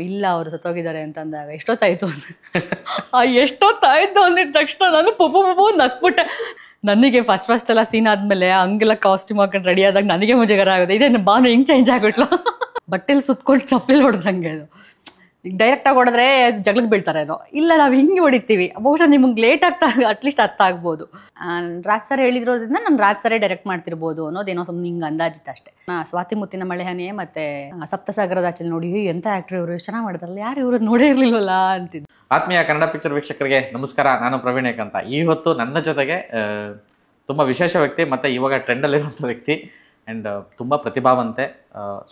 ಇಲ್ಲ ಅವರು ಸತ್ತೋಗಿದ್ದಾರೆ ಅಂತಂದಾಗ ಎಷ್ಟೊತ್ತಾಯ್ತು ಎಷ್ಟೊತ್ತಾಯ್ತು ಅಂದಿದ ತಕ್ಷಣ ನಾನು ಪುಪ್ಪು ನಕ್ಬಿಟ್ಟೆ. ನನಗೆ ಫಸ್ಟ್ ಎಲ್ಲ ಸೀನ್ ಆದ್ಮೇಲೆ ಹಂಗೆಲ್ಲ ಕಾಸ್ಟ್ಯೂಮ್ ಹಾಕೊಂಡು ರೆಡಿ ಆದಾಗ ನನಗೆ ಮುಜುಗರ ಆಗುತ್ತೆ. ಇದೇನು ಬಾನು ಹಿಂಗೆ ಚೇಂಜ್ ಆಗ್ಬಿಟ್ಲು ಬಟ್ಟೆಲಿ ಸುತ್ಕೊಂಡು ಚಪ್ಪಲಿ ಹೊಡೆದಂಗೆ. ಅದು ಡೈರೆಕ್ಟಾಗಿ ಹೊಡೆದ್ರೆ ಜಗಳಕ್ಕೆ ಬೀಳ್ತಾರೇನೋ, ಇಲ್ಲ ನಾವು ಹಿಂಗೆ ಹೊಡಿತೀವಿ. ಬಹುಶಃ ನಿಮ್ಗೆ ಲೇಟ್ ಆಗ್ತಾ ಅಟ್ಲೀಸ್ಟ್ ಅರ್ಥ ಆಗ್ಬೋದು. ರಾಜ್ ಸರ್ ಹೇಳಿದ್ರೋದ್ರಿಂದ ನಾನು ರಾಜ್ ಸರೇ ಡೈರೆಕ್ಟ್ ಮಾಡ್ತಿರ್ಬೋದು ಅನ್ನೋದೇನೋ ಸುಮ್ಮನೆ ಹಿಂಗೆ ಅಂದಾಜಿತ್ತು ಅಷ್ಟೇ. ಸ್ವಾತಿ ಮುತ್ತಿನ ಮಳೆಹನಿ ಮತ್ತೆ ಸಪ್ತಸಾಗರದಾಚೆಲ್ ನೋಡಿ ಎಂಥ ಆ್ಯಕ್ಟ್ರ್ ಇವರು, ಚೆನ್ನಾಗಿ ಮಾಡ್ತಾರಲ್ಲ, ಯಾರು ಇವರು ನೋಡೇ ಇರಲಿಲ್ವಲ್ಲ ಅಂತಿದ್ದು. ಆತ್ಮೀಯ ಕನ್ನಡ ಪಿಕ್ಚರ್ ವೀಕ್ಷಕರಿಗೆ ನಮಸ್ಕಾರ. ನಾನು ಪ್ರವೀಣ್ ಅಂತ. ಈ ಹೊತ್ತು ನನ್ನ ಜೊತೆಗೆ ತುಂಬ ವಿಶೇಷ ವ್ಯಕ್ತಿ ಮತ್ತು ಇವಾಗ ಟ್ರೆಂಡಲ್ಲಿರುವಂಥ ವ್ಯಕ್ತಿ ಆ್ಯಂಡ್ ತುಂಬ ಪ್ರತಿಭಾವಂತೆ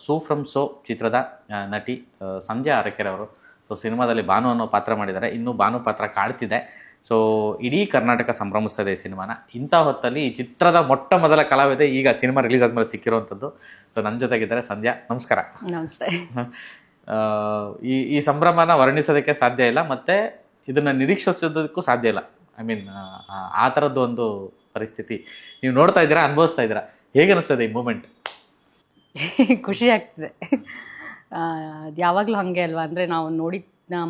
ಸೋ ಫ್ರಮ್ ಸೋ ಚಿತ್ರದ ನಟಿ ಸಂಧ್ಯಾ ಅರಕೆರೆ ಅವರು. ಸೊ ಸಿನಿಮಾದಲ್ಲಿ ಭಾನು ಅನ್ನೋ ಪಾತ್ರ ಮಾಡಿದ್ದಾರೆ. ಇನ್ನೂ ಭಾನು ಪಾತ್ರ ಕಾಡ್ತಿದೆ. ಸೊ ಇಡೀ ಕರ್ನಾಟಕ ಸಂಭ್ರಮಿಸ್ತದೆ ಈ ಸಿನಿಮಾನ. ಇಂಥ ಹೊತ್ತಲ್ಲಿ ಈ ಚಿತ್ರದ ಮೊಟ್ಟ ಮೊದಲ ಕಲಾವಿದೆ ಈಗ ಸಿನಿಮಾ ರಿಲೀಸ್ ಆದಮೇಲೆ ಸಿಕ್ಕಿರುವಂಥದ್ದು. ಸೊ ನನ್ನ ಜೊತೆಗಿದ್ದಾರೆ ಸಂಧ್ಯಾ. ನಮಸ್ಕಾರ. ನಮಸ್ತೆ. ಈ ಸಂಭ್ರಮನ ವರ್ಣಿಸೋದಕ್ಕೆ ಸಾಧ್ಯ ಇಲ್ಲ, ಮತ್ತು ಇದನ್ನು ನಿರೀಕ್ಷಿಸೋದಕ್ಕೂ ಸಾಧ್ಯ ಇಲ್ಲ. ಐ ಮೀನ್ ಆ ಥರದ್ದು ಒಂದು ಪರಿಸ್ಥಿತಿ ನೀವು ನೋಡ್ತಾ ಇದ್ದೀರಾ, ಅನುಭವಿಸ್ತಾ ಇದ್ದೀರಾ. ಹೇಗೆ ಅನಿಸ್ತದೆ ಈ ಮೂಮೆಂಟ್? ಖುಷಿ ಆಗ್ತಿದೆ. ಯಾವಾಗಲೂ ಹಾಗೆ ಅಲ್ವಾ, ಅಂದರೆ ನಾವು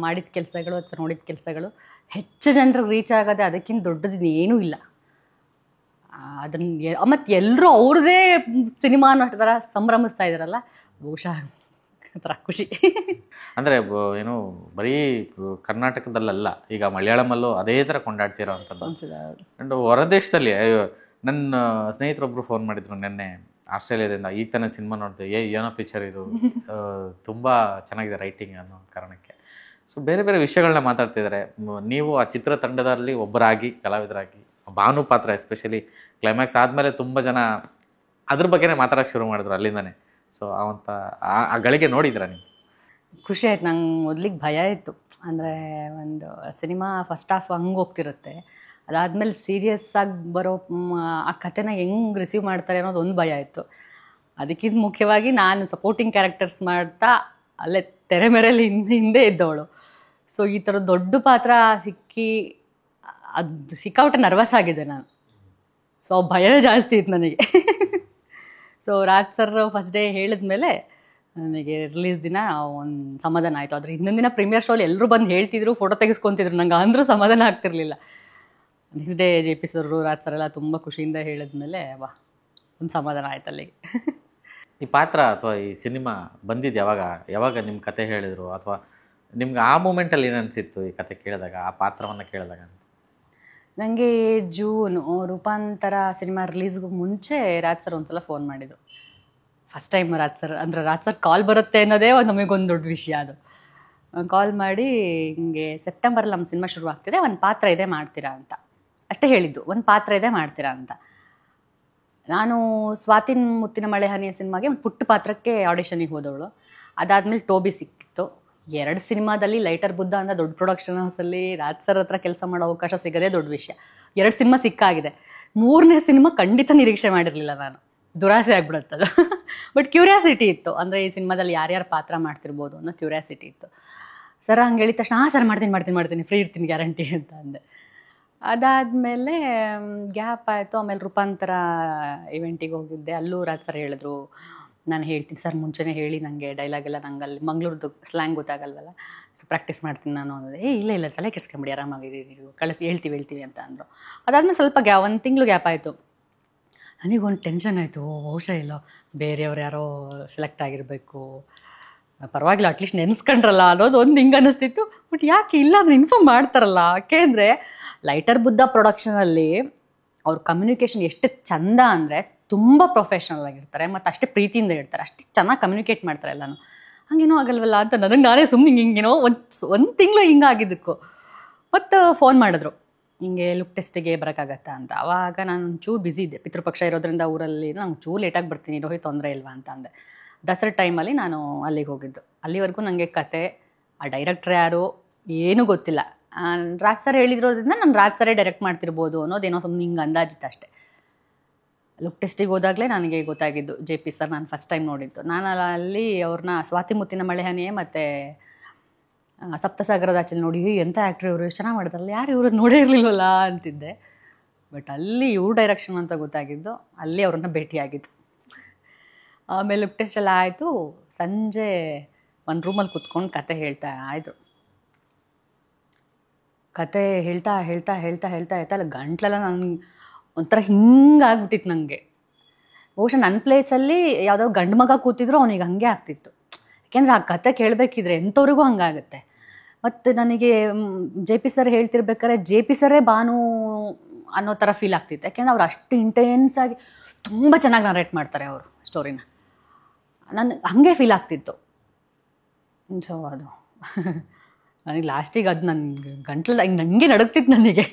ಮಾಡಿದ ಕೆಲಸಗಳು ಅಥವಾ ನೋಡಿದ ಕೆಲಸಗಳು ಹೆಚ್ಚು ಜನರಿಗೆ ರೀಚ್ ಆಗೋದೆ ಅದಕ್ಕಿಂತ ದೊಡ್ಡದಿನ ಏನೂ ಇಲ್ಲ. ಅದನ್ನು ಮತ್ತು ಎಲ್ಲರೂ ಅವ್ರದ್ದೇ ಸಿನಿಮಾ ಅನ್ನೋ ಥರ ಸಂಭ್ರಮಿಸ್ತಾ ಇದ್ದಾರಲ್ಲ, ಬಹುಶಃ ಥರ ಖುಷಿ. ಅಂದರೆ ಏನು ಬರೀ ಕರ್ನಾಟಕದಲ್ಲ, ಈಗ ಮಲಯಾಳಮಲ್ಲೂ ಅದೇ ಥರ ಕೊಂಡಾಡ್ತಿರೋ ಅಂಥದ್ದು. ಆ್ಯಂಡ್ ಹೊರದೇಶದಲ್ಲಿ ನನ್ನ ಸ್ನೇಹಿತರೊಬ್ಬರು ಫೋನ್ ಮಾಡಿದ್ರು ನಿನ್ನೆ ಆಸ್ಟ್ರೇಲಿಯಾದಿಂದ. ಈಗ ತಾನೇ ಸಿನಿಮಾ ನೋಡಿದೆ, ಏನೋ ಪಿಕ್ಚರ್ ಇದು, ತುಂಬ ಚೆನ್ನಾಗಿದೆ ರೈಟಿಂಗ್ ಅನ್ನೋ ಕಾರಣಕ್ಕೆ. ಸೊ ಬೇರೆ ಬೇರೆ ವಿಷಯಗಳನ್ನ ಮಾತಾಡ್ತಿದ್ದಾರೆ. ನೀವು ಆ ಚಿತ್ರತಂಡದಲ್ಲಿ ಒಬ್ಬರಾಗಿ, ಕಲಾವಿದರಾಗಿ, ಭಾನು ಪಾತ್ರ ಎಸ್ಪೆಷಲಿ ಕ್ಲೈಮ್ಯಾಕ್ಸ್ ಆದಮೇಲೆ ತುಂಬ ಜನ ಅದ್ರ ಬಗ್ಗೆನೇ ಮಾತಾಡೋಕ್ಕೆ ಶುರು ಮಾಡಿದ್ರು ಅಲ್ಲಿಂದನೇ. ಸೊ ಆ ಗಳಿಗೆ ನೋಡಿದ್ರಾ ನೀವು? ಖುಷಿ ಆಯ್ತು. ನಂಗೆ ಮೊದಲಿಗೆ ಭಯ ಇತ್ತು. ಅಂದರೆ ಒಂದು ಸಿನಿಮಾ ಫಸ್ಟ್ ಹಾಫ್ ಹಂಗೆ ಹೋಗ್ತಿರುತ್ತೆ, ಅದಾದಮೇಲೆ ಸೀರಿಯಸ್ ಆಗಿ ಬರೋ ಆ ಕಥೆನ ಹೆಂಗೆ ರಿಸೀವ್ ಮಾಡ್ತಾರೆ ಅನ್ನೋದು ಒಂದು ಭಯ ಇತ್ತು. ಅದಕ್ಕಿಂತ ಮುಖ್ಯವಾಗಿ ನಾನು ಸಪೋರ್ಟಿಂಗ್ ಕ್ಯಾರೆಕ್ಟರ್ಸ್ ಮಾಡ್ತಾ ಅಲ್ಲೇ ತೆರೆ ಮೇರೆಯಲ್ಲಿ ಹಿಂದೆ ಇದ್ದವಳು. ಸೊ ಈ ಥರ ದೊಡ್ಡ ಪಾತ್ರ ಅದು ಸಿಕ್ಕಾಪಟ್ಟೆ ನರ್ವಸ್ ಆಗಿದೆ ನಾನು. ಸೊ ಭಯನೇ ಜಾಸ್ತಿ ಇತ್ತು ನನಗೆ. So Raj sir first day ಹೇಳಿದ್ಮೇಲೆ ನನಗೆ ರಿಲೀಸ್ ದಿನ ಒಂದು ಸಮಾಧಾನ ಆಯಿತು. ಆದರೆ ಹಿಂದಿನ ದಿನ ಪ್ರೀಮಿಯರ್ ಶೋಲ್ಲಿ ಎಲ್ಲರೂ ಬಂದು ಹೇಳ್ತಿದ್ರು, ಫೋಟೋ ತೆಗೆಸ್ಕೊತಿದ್ರು. ನಂಗೆ ಅಂದರೂ ಸಮಾಧಾನ ಆಗ್ತಿರ್ಲಿಲ್ಲ. Next day JP sir, Raj sir ಎಲ್ಲ ತುಂಬ ಖುಷಿಯಿಂದ ಹೇಳಿದ್ಮೇಲೆ ಒಂದು ಸಮಾಧಾನ ಆಯ್ತು ಅಲ್ಲಿಗೆ. ಈ ಪಾತ್ರ ಅಥವಾ ಈ ಸಿನಿಮಾ ಬಂದಿದ್ದು ಯಾವಾಗ ನಿಮ್ಮ ಕತೆ ಹೇಳಿದರು, ಅಥವಾ ನಿಮ್ಗೆ ಆ ಮೂಮೆಂಟಲ್ಲಿ ಏನು ಅನಿಸಿತ್ತು ಈ ಕತೆ ಕೇಳಿದಾಗ, ಆ ಪಾತ್ರವನ್ನು ಕೇಳಿದಾಗ? ನನಗೆ ಜೂನು ರೂಪಾಂತರ ಸಿನಿಮಾ ರಿಲೀಸ್ಗೂ ಮುಂಚೆ ರಾಜ್ ಸರ್ ಒಂದ್ಸಲ ಫೋನ್ ಮಾಡಿದರು. First time Raj sir call ಬರುತ್ತೆ ಅನ್ನೋದೇ ನಮಗೊಂದು ದೊಡ್ಡ ವಿಷಯ. ಅದು ಕಾಲ್ ಮಾಡಿ ಹಿಂಗೆ ಸೆಪ್ಟೆಂಬರಲ್ಲಿ ನಮ್ಮ ಸಿನಿಮಾ ಶುರು ಆಗ್ತಿದೆ, ಒಂದು ಪಾತ್ರ ಇದೆ ಮಾಡ್ತೀರಾ ಅಂತ ಅಷ್ಟೇ ಹೇಳಿದ್ದು. ಒಂದು ಪಾತ್ರ ಇದೆ ಮಾಡ್ತೀರಾ ಅಂತ. ನಾನು ಸ್ವಾತಿ ಮುತ್ತಿನ ಮಳೆ ಹನಿಯ ಸಿನಿಮಾಗೆ ಒಂದು ಪುಟ್ಟ ಪಾತ್ರಕ್ಕೆ ಆಡಿಷನಿಗೆ ಹೋದವಳು. ಅದಾದಮೇಲೆ ಟೋಬಿ ಸಿಕ್ಕಿತ್ತು. 2 ಸಿನಿಮಾದಲ್ಲಿ ಲೈಟರ್ ಬುದ್ಧ ಅಂತ ದೊಡ್ಡ ಪ್ರೊಡಕ್ಷನ್ ಹೌಸಲ್ಲಿ ರಾಜ್ ಸರ್ ಹತ್ರ ಕೆಲಸ ಮಾಡೋ ಅವಕಾಶ ಸಿಗೋದೇ ದೊಡ್ಡ ವಿಷಯ. 2 ಸಿನಿಮಾ ಸಿಕ್ಕಾಗಿದೆ. 3ನೇ ಸಿನಿಮಾ ಖಂಡಿತ ನಿರೀಕ್ಷೆ ಮಾಡಿರಲಿಲ್ಲ ನಾನು. ದುರಾಸೆ ಆಗ್ಬಿಡುತ್ತದು. ಬಟ್ ಕ್ಯೂರಿಯಾಸಿಟಿ ಇತ್ತು. ಅಂದರೆ ಈ ಸಿನಿಮಾದಲ್ಲಿ ಯಾರ್ಯಾರು ಪಾತ್ರ ಮಾಡ್ತಿರ್ಬೋದು ಅನ್ನೋ ಕ್ಯೂರಿಯಾಸಿಟಿ ಇತ್ತು. ಸರ್ ಹಂಗೆ ಹೇಳಿದ ತಕ್ಷಣ ಸರ್ ಮಾಡ್ತೀನಿ ಫ್ರೀ ಇರ್ತೀನಿ ಗ್ಯಾರಂಟಿ ಅಂತ ಅಂದೆ. ಅದಾದಮೇಲೆ ಗ್ಯಾಪ್ ಆಯಿತು. ಆಮೇಲೆ ರೂಪಾಂತರ ಇವೆಂಟಿಗೆ ಹೋಗಿದ್ದೆ. ಅಲ್ಲೂ ರಾಜ್ ಸರ್ ಹೇಳಿದ್ರು, ನಾನು ಹೇಳ್ತೀನಿ ಸರ್ ಮುಂಚೆನೇ ಹೇಳಿ, ನನಗೆ ಡೈಲಾಗೆಲ್ಲ ನಂಗೆ ಅಲ್ಲಿ ಮಂಗಳೂರದ್ದು ಸ್ಲ್ಯಾಂಗ್ ಗೊತ್ತಾಗಲ್ವಲ್ಲ, ಸೊ ಪ್ರಾಕ್ಟೀಸ್ ಮಾಡ್ತೀನಿ ನಾನು ಅನ್ನೋದು. ಇಲ್ಲ ತಲೆ ಕೆಡ್ಸ್ಕೊಂಬಿಡಿ, ಆರಾಮಾಗಿದೆ, ಹೇಳ್ತೀವಿ ಅಂತ ಅಂದರು. ಅದಾದಮೇಲೆ ಸ್ವಲ್ಪ 1 ತಿಂಗಳು ಗ್ಯಾಪ್ ಆಯಿತು. ನನಗೊಂದು ಟೆನ್ಷನ್ ಆಯಿತು. ಬಹುಶಃ ಇಲ್ಲ ಬೇರೆಯವ್ರು ಯಾರೋ ಸೆಲೆಕ್ಟ್ ಆಗಿರಬೇಕು, ಪರವಾಗಿಲ್ಲ ಅಟ್ಲೀಸ್ಟ್ ನೆನೆಸ್ಕೊಂಡ್ರಲ್ಲ ಅನ್ನೋದು ಒಂದು ಹಿಂಗೆ ಅನ್ನಿಸ್ತಿತ್ತು. ಬಟ್ ಯಾಕೆ ಇಲ್ಲ ಅಂದರೆ ಇನ್ಫಾರ್ಮ್ ಮಾಡ್ತಾರಲ್ಲ. ಯಾಕೆಂದರೆ ಲೈಟರ್ ಬುದ್ಧ ಪ್ರೊಡಕ್ಷನಲ್ಲಿ ಅವ್ರ ಕಮ್ಯುನಿಕೇಷನ್ ಎಷ್ಟು ಚಂದ ಅಂದರೆ ತುಂಬ ಪ್ರೊಫೆಷ್ನಲ್ ಆಗಿರ್ತಾರೆ, ಮತ್ತು ಅಷ್ಟೇ ಪ್ರೀತಿಯಿಂದ ಇರ್ತಾರೆ, ಅಷ್ಟೇ ಚೆನ್ನಾಗಿ ಕಮ್ಯುನಿಕೇಟ್ ಮಾಡ್ತಾರೆ ಎಲ್ಲನೂ. ಹಂಗೇನೋ ಆಗಲ್ವಲ್ಲ ಅಂತ ನನಗೆ ನಾನೇ ಸುಮ್ಮನೆ ಹಿಂಗೇನೋ ಒಂದು ತಿಂಗಳು ಹಿಂಗಾಗಿದ್ದಕ್ಕೂ. ಮತ್ತು ಫೋನ್ ಮಾಡಿದ್ರು, ಹಿಂಗೆ ಲುಕ್ ಟೆಸ್ಟಿಗೆ ಬರೋಕ್ಕಾಗತ್ತಾ ಅಂತ. ಆವಾಗ ನಾನು ಒಂಚೂರು ಬ್ಯುಸಿ ಇದ್ದೆ, ಪಿತೃಪಕ್ಷ ಇರೋದ್ರಿಂದ ಊರಲ್ಲಿ ನಂಗೆ ಚೂರು ಲೇಟಾಗಿ ಬರ್ತೀನಿ, ರೋಹಿತ್ ತೊಂದರೆ ಇಲ್ವಾ ಅಂತ ಅಂದೆ. ದಸರಾ ಟೈಮಲ್ಲಿ ನಾನು ಅಲ್ಲಿಗೆ ಹೋಗಿದ್ದು. ಅಲ್ಲಿವರೆಗೂ ನನಗೆ ಕತೆ, ಆ ಡೈರೆಕ್ಟ್ರ್ ಯಾರು ಏನೂ ಗೊತ್ತಿಲ್ಲ. ರಾಜ್ ಸರ್ ಹೇಳಿದ್ರೋದ್ರಿಂದ ನಾನು ರಾಜ್ ಸರೇ ಡೈರೆಕ್ಟ್ ಮಾಡ್ತಿರ್ಬೋದು ಅನ್ನೋದೇನೋ ಸುಮ್ಮನೆ ಹಿಂಗೆ ಅಂದಾಜಿತ್ತು ಅಷ್ಟೇ. ಲುಕ್ ಟೆಸ್ಟಿಗೆ ಹೋದಾಗಲೇ ನನಗೆ ಗೊತ್ತಾಗಿದ್ದು JP ಸರ್ ನಾನು ಫಸ್ಟ್ ಟೈಮ್ ನೋಡಿದ್ದು. ನಾನು ಅಲ್ಲಿ ಅವ್ರನ್ನ ಸ್ವಾತಿ ಮುತ್ತಿನ ಮಳೆ ಹನಿಯೇ ಮತ್ತು ಸಪ್ತಸಾಗರದಾಚೆಲ್ ನೋಡಿ ಎಂಥ ಆ್ಯಕ್ಟ್ರ್ ಇವರು, ಚೆನ್ನಾಗಿ ಮಾಡ್ತಾರಲ್ಲ, ಯಾರು ಇವರು ನೋಡೇ ಇರಲಿಲ್ವಲ್ಲ ಅಂತಿದ್ದೆ. ಬಟ್ ಅಲ್ಲಿ ಇವ್ರ ಡೈರೆಕ್ಷನ್ ಅಂತ ಗೊತ್ತಾಗಿದ್ದು, ಅಲ್ಲಿ ಅವ್ರನ್ನ ಭೇಟಿಯಾಗಿದ್ದು. ಆಮೇಲೆ ಲುಕ್ ಟೆಸ್ಟ್ ಎಲ್ಲ ಆಯಿತು. ಸಂಜೆ ಒಂದು ರೂಮಲ್ಲಿ ಕುತ್ಕೊಂಡು ಕತೆ ಹೇಳ್ತಾ ಇದ್ರು. ಕತೆ ಹೇಳ್ತಾ ಹೇಳ್ತಾ ಹೇಳ್ತಾ ಹೇಳ್ತಾ ಹೇಳ್ತಾ ಅಲ್ಲ ಗಂಟ್ಲೆಲ್ಲ ನನಗೆ ಒಂಥರ ಹಿಂಗಾಗ್ಬಿಟ್ಟಿತ್ತು ನನಗೆ. ಬಹುಶಃ ನನ್ನ ಪ್ಲೇಸಲ್ಲಿ ಯಾವುದೋ ಗಂಡು ಮಗ ಕೂತಿದ್ರು ಅವನಿಗೆ ಹಂಗೆ ಆಗ್ತಿತ್ತು. ಯಾಕೆಂದರೆ ಆ ಕತೆ ಕೇಳಬೇಕಿದ್ರೆ ಎಂಥವ್ರಿಗೂ ಹಂಗಾಗುತ್ತೆ. ಮತ್ತು ನನಗೆ ಜೆ ಪಿ ಸರ್ ಹೇಳ್ತಿರ್ಬೇಕಾದ್ರೆ ಜೆ ಪಿ ಸರೇ ಬಾನು ಅನ್ನೋ ಥರ ಫೀಲ್ ಆಗ್ತಿತ್ತು. ಯಾಕೆಂದರೆ ಅವ್ರು ಅಷ್ಟು ಇಂಟೆನ್ಸಾಗಿ ತುಂಬ ಚೆನ್ನಾಗಿ ನರೇಟ್ ಮಾಡ್ತಾರೆ ಅವರು ಸ್ಟೋರಿನ. ನನಗೆ ಹಾಗೆ ಫೀಲ್ ಆಗ್ತಿತ್ತು. ಸೊ ಅದು ನನಗೆ ಲಾಸ್ಟಿಗೆ ಅದು ನನಗೆ ಗಂಟ್ಲಲ್ಲಿ ಹಿಂಗೆ ನನಗೆ ನಡುಗ್ತಿತ್ತು ನನಗೆ.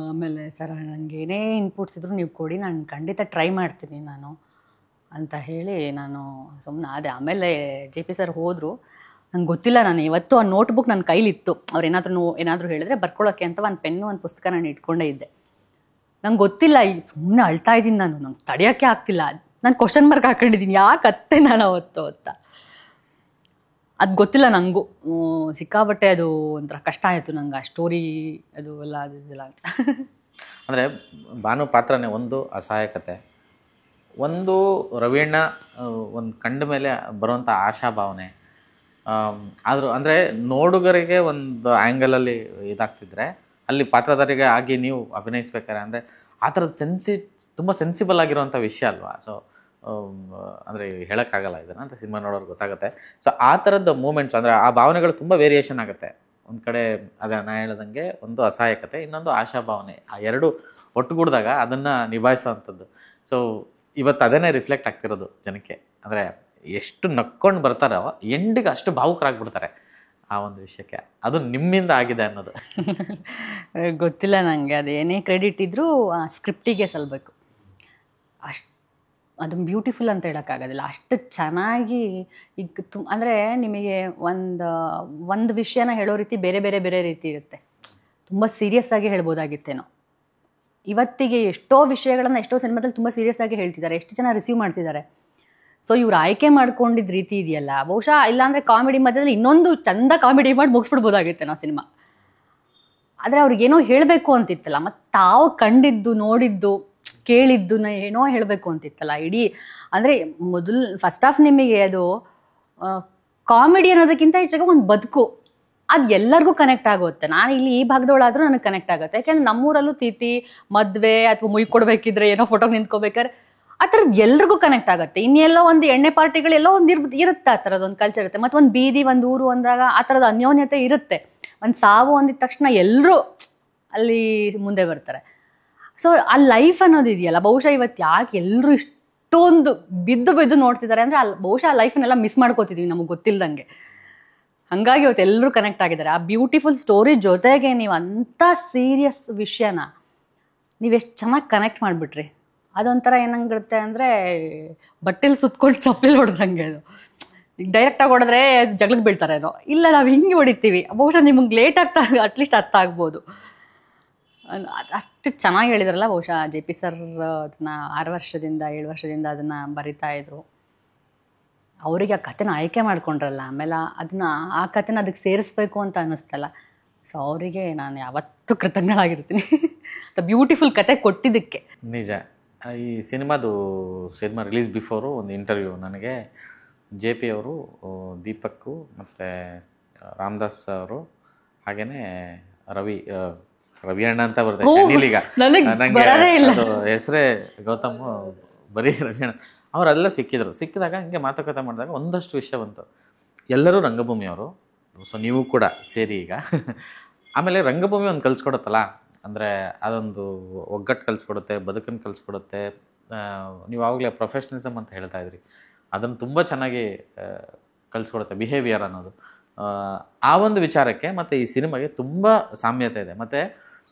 ಆಮೇಲೆ ಸರ್ ನನಗೆ ಏನೇ ಇನ್ಪುಟ್ಸ್ ಇದ್ದರೂ ನೀವು ಕೊಡಿ, ನಾನು ಖಂಡಿತ ಟ್ರೈ ಮಾಡ್ತೀನಿ ನಾನು ಅಂತ ಹೇಳಿ ನಾನು ಸುಮ್ಮನೆ ಅದೇ. ಆಮೇಲೆ ಜೆ ಪಿ ಸರ್ ಹೋದರು. ನಂಗೆ ಗೊತ್ತಿಲ್ಲ, ನಾನು ಇವತ್ತು ಆ ನೋಟ್ಬುಕ್ ನನ್ನ ಕೈಲಿತ್ತು. ಅವ್ರು ಏನಾದರೂ ಹೇಳಿದ್ರೆ ಬರ್ಕೊಳ್ಳೋಕ್ಕೆ ಅಂತ ಒಂದು ಪೆನ್ನು ಒಂದು ಪುಸ್ತಕ ನಾನು ಇಟ್ಕೊಂಡೇ ಇದ್ದೆ. ನಂಗೆ ಗೊತ್ತಿಲ್ಲ, ಈ ಸುಮ್ಮನೆ ಅಳ್ತಾ ಇದ್ದೀನಿ ನಾನು, ನಂಗೆ ತಡೆಯೋಕ್ಕೆ ಆಗ್ತಿಲ್ಲ. ನಾನು ಕ್ವಶನ್ ಮಾರ್ಕ್ ಹಾಕೊಂಡಿದ್ದೀನಿ ಯಾಕತ್ತೆ ನಾನು ಅವತ್ತು ಅಂತ. ಅದು ಗೊತ್ತಿಲ್ಲ ನನಗೂ. ಸಿಕ್ಕಾಬಟ್ಟೆ ಅದು ಒಂಥರ ಕಷ್ಟ ಆಯಿತು ನಂಗೆ ಆ ಸ್ಟೋರಿ ಅದು ಎಲ್ಲ ಅದೆಲ್ಲ ಅಂತ. ಅಂದರೆ ಭಾನು ಪಾತ್ರನೇ ಒಂದು ಅಸಹಾಯಕತೆ, ಒಂದು ರವೀಣ ಒಂದು ಕಂಡ ಮೇಲೆ ಬರುವಂಥ ಆಶಾಭಾವನೆ. ಆದರೂ ಅಂದರೆ ನೋಡುಗರಿಗೆ ಒಂದು ಆ್ಯಂಗಲಲ್ಲಿ ಇದಾಗ್ತಿದ್ರೆ ಅಲ್ಲಿ ಪಾತ್ರಧಾರಿಗೆ ಆಗಿ ನೀವು ಅಭಿನಯಿಸ್ಬೇಕಾರೆ ಅಂದರೆ ಆ ಥರದ ತುಂಬ ಸೆನ್ಸಿಬಲ್ ಆಗಿರುವಂಥ ವಿಷಯ ಅಲ್ವಾ. ಸೊ ಅಂದರೆ ಹೇಳೋಕ್ಕಾಗಲ್ಲ ಇದನ್ನು ಅಂತ, ಸಿನಿಮಾ ನೋಡೋರು ಗೊತ್ತಾಗುತ್ತೆ. ಸೊ ಆ ಥರದ ಮೂಮೆಂಟ್ಸ್ ಅಂದರೆ ಆ ಭಾವನೆಗಳು ತುಂಬ ವೇರಿಯೇಷನ್ ಆಗುತ್ತೆ. ಒಂದು ಕಡೆ ಅದೇ ನಾ ಹೇಳ್ದಂಗೆ ಒಂದು ಅಸಹಾಯಕತೆ, ಇನ್ನೊಂದು ಆಶಾಭಾವನೆ, ಆ ಎರಡು ಒಟ್ಟುಗೂಡಿದಾಗ ಅದನ್ನು ನಿಭಾಯಿಸೋವಂಥದ್ದು. ಸೊ ಇವತ್ತು ಅದನ್ನೇ ರಿಫ್ಲೆಕ್ಟ್ ಆಗ್ತಿರೋದು ಜನಕ್ಕೆ. ಅಂದರೆ ಎಷ್ಟು ನಕ್ಕೊಂಡು ಬರ್ತಾರೋ ಎಂಡಿಗೆ ಅಷ್ಟು ಭಾವುಕರಾಗ್ಬಿಡ್ತಾರೆ ಆ ಒಂದು ವಿಷಯಕ್ಕೆ. ಅದು ನಿಮ್ಮಿಂದ ಆಗಿದೆ ಅನ್ನೋದು ಗೊತ್ತಿಲ್ಲ ನನಗೆ. ಅದು ಏನೇ ಕ್ರೆಡಿಟ್ ಇದ್ದರೂ ಆ ಸ್ಕ್ರಿಪ್ಟಿಗೆ ಸಲ್ಲಬೇಕು. ಅದು ಬ್ಯೂಟಿಫುಲ್ ಅಂತ ಹೇಳೋಕ್ಕಾಗೋದಿಲ್ಲ, ಅಷ್ಟು ಚೆನ್ನಾಗಿ. ಈಗ ಅಂದರೆ ನಿಮಗೆ ಒಂದು ವಿಷಯನ ಹೇಳೋ ರೀತಿ ಬೇರೆ ಬೇರೆ ಬೇರೆ ರೀತಿ ಇರುತ್ತೆ. ತುಂಬ ಸೀರಿಯಸ್ ಆಗಿ ಹೇಳ್ಬೋದಾಗಿತ್ತೇನೋ. ಇವತ್ತಿಗೆ ಎಷ್ಟೋ ವಿಷಯಗಳನ್ನು ಎಷ್ಟೋ ಸಿನಿಮಾದಲ್ಲಿ ತುಂಬ ಸೀರಿಯಸ್ ಆಗಿ ಹೇಳ್ತಿದ್ದಾರೆ, ಎಷ್ಟು ಜನ ರಿಸೀವ್ ಮಾಡ್ತಿದ್ದಾರೆ. ಸೊ ಇವ್ರು ಆಯ್ಕೆ ಮಾಡ್ಕೊಂಡಿದ್ದ ರೀತಿ ಇದೆಯಲ್ಲ, ಬಹುಶಃ ಇಲ್ಲಾಂದರೆ ಕಾಮಿಡಿ ಮಧ್ಯದಲ್ಲಿ ಇನ್ನೊಂದು ಚಂದ ಕಾಮಿಡಿ ಮಾಡಿ ಮುಗಿಸ್ಬಿಡ್ಬೋದಾಗಿತ್ತೆ ನಾವು ಸಿನಿಮಾ. ಆದರೆ ಅವ್ರಿಗೇನೋ ಹೇಳಬೇಕು ಅಂತಿತ್ತಲ್ಲ, ಮತ್ತು ತಾವು ಕಂಡಿದ್ದು ನೋಡಿದ್ದು ಕೇಳಿದ್ದನ್ನ ಏನೋ ಹೇಳಬೇಕು ಅಂತಿತ್ತಲ್ಲ ಇಡೀ. ಅಂದರೆ ಫಸ್ಟ್ ಆಫ್ ನಿಮಗೆ ಅದು ಕಾಮಿಡಿ ಅನ್ನೋದಕ್ಕಿಂತ ಹೆಚ್ಚಾಗಿ ಒಂದು ಬದುಕು, ಅದು ಎಲ್ಲರಿಗೂ ಕನೆಕ್ಟ್ ಆಗುತ್ತೆ. ನಾನು ಇಲ್ಲಿ ಈ ಭಾಗದವಳಾದರೂ ನನಗೆ ಕನೆಕ್ಟ್ ಆಗುತ್ತೆ. ಯಾಕೆಂದ್ರೆ ನಮ್ಮೂರಲ್ಲೂ ತೀತಿ ಮದುವೆ ಅಥವಾ ಮುಯ್ ಕೊಡಬೇಕಿದ್ರೆ ಏನೋ ಫೋಟೋಗೆ ನಿಂತ್ಕೋಬೇಕಾದ್ರೆ ಆ ಥರದ್ದು ಎಲ್ರಿಗೂ ಕನೆಕ್ಟ್ ಆಗುತ್ತೆ. ಇನ್ನೆಲ್ಲೋ ಒಂದು ಎಣ್ಣೆ ಪಾರ್ಟಿಗಳೆಲ್ಲೋ ಒಂದು ಇರುತ್ತೆ, ಆ ಥರದ್ದು ಒಂದು ಕಲ್ಚರ್ ಇರುತ್ತೆ. ಮತ್ತು ಒಂದು ಬೀದಿ ಒಂದು ಊರು ಅಂದಾಗ ಆ ಥರದ ಅನ್ಯೋನ್ಯತೆ ಇರುತ್ತೆ. ಒಂದು ಸಾವು ಅಂದಿದ ತಕ್ಷಣ ಎಲ್ಲರೂ ಅಲ್ಲಿ ಮುಂದೆ ಬರ್ತಾರೆ. ಸೊ ಆ ಲೈಫ್ ಅನ್ನೋದು ಇದೆಯಲ್ಲ, ಬಹುಶಃ ಇವತ್ತು ಯಾಕೆ ಎಲ್ಲರೂ ಇಷ್ಟೊಂದು ಬಿದ್ದು ನೋಡ್ತಿದ್ದಾರೆ ಅಂದರೆ ಬಹುಶಃ ಆ ಲೈಫನ್ನೆಲ್ಲ ಮಿಸ್ ಮಾಡ್ಕೋತಿದ್ವಿ ನಮಗೆ ಗೊತ್ತಿಲ್ಲದಂಗೆ. ಹಾಗಾಗಿ ಇವತ್ತು ಎಲ್ಲರೂ ಕನೆಕ್ಟ್ ಆಗಿದ್ದಾರೆ. ಆ ಬ್ಯೂಟಿಫುಲ್ ಸ್ಟೋರಿ ಜೊತೆಗೆ ನೀವು ಅಂಥ ಸೀರಿಯಸ್ ವಿಷಯನ ನೀವೆಷ್ಟು ಚೆನ್ನಾಗಿ ಕನೆಕ್ಟ್ ಮಾಡಿಬಿಟ್ರಿ. ಅದೊಂಥರ ಏನಂಗಿರುತ್ತೆ ಅಂದರೆ ಬಟ್ಟೆಲಿ ಸುತ್ಕೊಂಡು ಚಪ್ಪಲಿ ಹೊಡೆದಂಗೆ. ಅದು ಈಗ ಡೈರೆಕ್ಟಾಗಿ ಹೊಡೆದ್ರೆ ಜಗಳಕ್ಕೆ ಬೀಳ್ತಾರೇನೋ, ಇಲ್ಲ ನಾವು ಹಿಂಗೆ ಹೊಡಿತೀವಿ. ಬಹುಶಃ ನಿಮಗೆ ಲೇಟ್ ಆಗ್ತಾ ಅಟ್ಲೀಸ್ಟ್ ಅರ್ಥ ಆಗ್ಬೋದು. ಅಷ್ಟು ಚೆನ್ನಾಗಿ ಹೇಳಿದ್ರಲ್ಲ. ಬಹುಶಃ ಜೆ ಪಿ ಸರ್ ಅದನ್ನು 6 ವರ್ಷದಿಂದ 7 ವರ್ಷದಿಂದ ಅದನ್ನು ಬರಿತಾ ಇದ್ರು. ಅವರಿಗೆ ಆ ಕಥೆನ ಆಯ್ಕೆ ಮಾಡ್ಕೊಂಡ್ರಲ್ಲ, ಆಮೇಲೆ ಆ ಕಥೆನ ಅದಕ್ಕೆ ಸೇರಿಸ್ಬೇಕು ಅಂತ ಅನ್ನಿಸ್ತಲ್ಲ. ಸೊ ಅವರಿಗೆ ನಾನು ಯಾವತ್ತೂ ಕೃತಜ್ಞಳಾಗಿರ್ತೀನಿ ಬ್ಯೂಟಿಫುಲ್ ಕತೆ ಕೊಟ್ಟಿದ್ದಕ್ಕೆ. ನಿಜ. ಈ ಸಿನಿಮಾ ರಿಲೀಸ್ ಬಿಫೋರು ಒಂದು ಇಂಟರ್ವ್ಯೂ ನನಗೆ ಜೆ ಪಿ ಅವರು, ದೀಪಕ್ಕು ಮತ್ತು ರಾಮದಾಸ್ ಅವರು, ಹಾಗೆಯೇ ರವಿ ಅಣ್ಣ ಅಂತ ಬರುತ್ತೆ ಈಗ ನನಗೆ ಅದು ಹೆಸರೇ ಗೌತಮ್, ಬರೀ ರವಿ ಅಣ್ಣ ಅವರೆಲ್ಲ ಸಿಕ್ಕಿದಾಗ ಹಂಗೆ ಮಾತುಕತೆ ಮಾಡಿದಾಗ ಒಂದಷ್ಟು ವಿಷಯ ಬಂತು. ಎಲ್ಲರೂ ರಂಗಭೂಮಿಯವರು, ಸೊ ನೀವು ಕೂಡ ಸೇರಿ ಈಗ. ಆಮೇಲೆ ರಂಗಭೂಮಿ ಒಂದು ಕಲಿಸ್ಕೊಡುತ್ತಲ್ಲ, ಅಂದರೆ ಅದೊಂದು ಒಗ್ಗಟ್ಟು ಕಲಿಸ್ಕೊಡುತ್ತೆ, ಬದುಕನ್ನು ಕಲಿಸ್ಕೊಡುತ್ತೆ. ನೀವು ಆವಾಗಲೇ ಪ್ರೊಫೆಷ್ನಲಿಸಮ್ ಅಂತ ಹೇಳ್ತಾ ಇದ್ರಿ, ಅದನ್ನು ತುಂಬ ಚೆನ್ನಾಗಿ ಕಲಿಸ್ಕೊಡುತ್ತೆ ಬಿಹೇವಿಯರ್ ಅನ್ನೋದು. ಆ ಒಂದು ವಿಚಾರಕ್ಕೆ ಮತ್ತು ಈ ಸಿನಿಮಾಗೆ ತುಂಬ ಸಾಮ್ಯತೆ ಇದೆ. ಮತ್ತು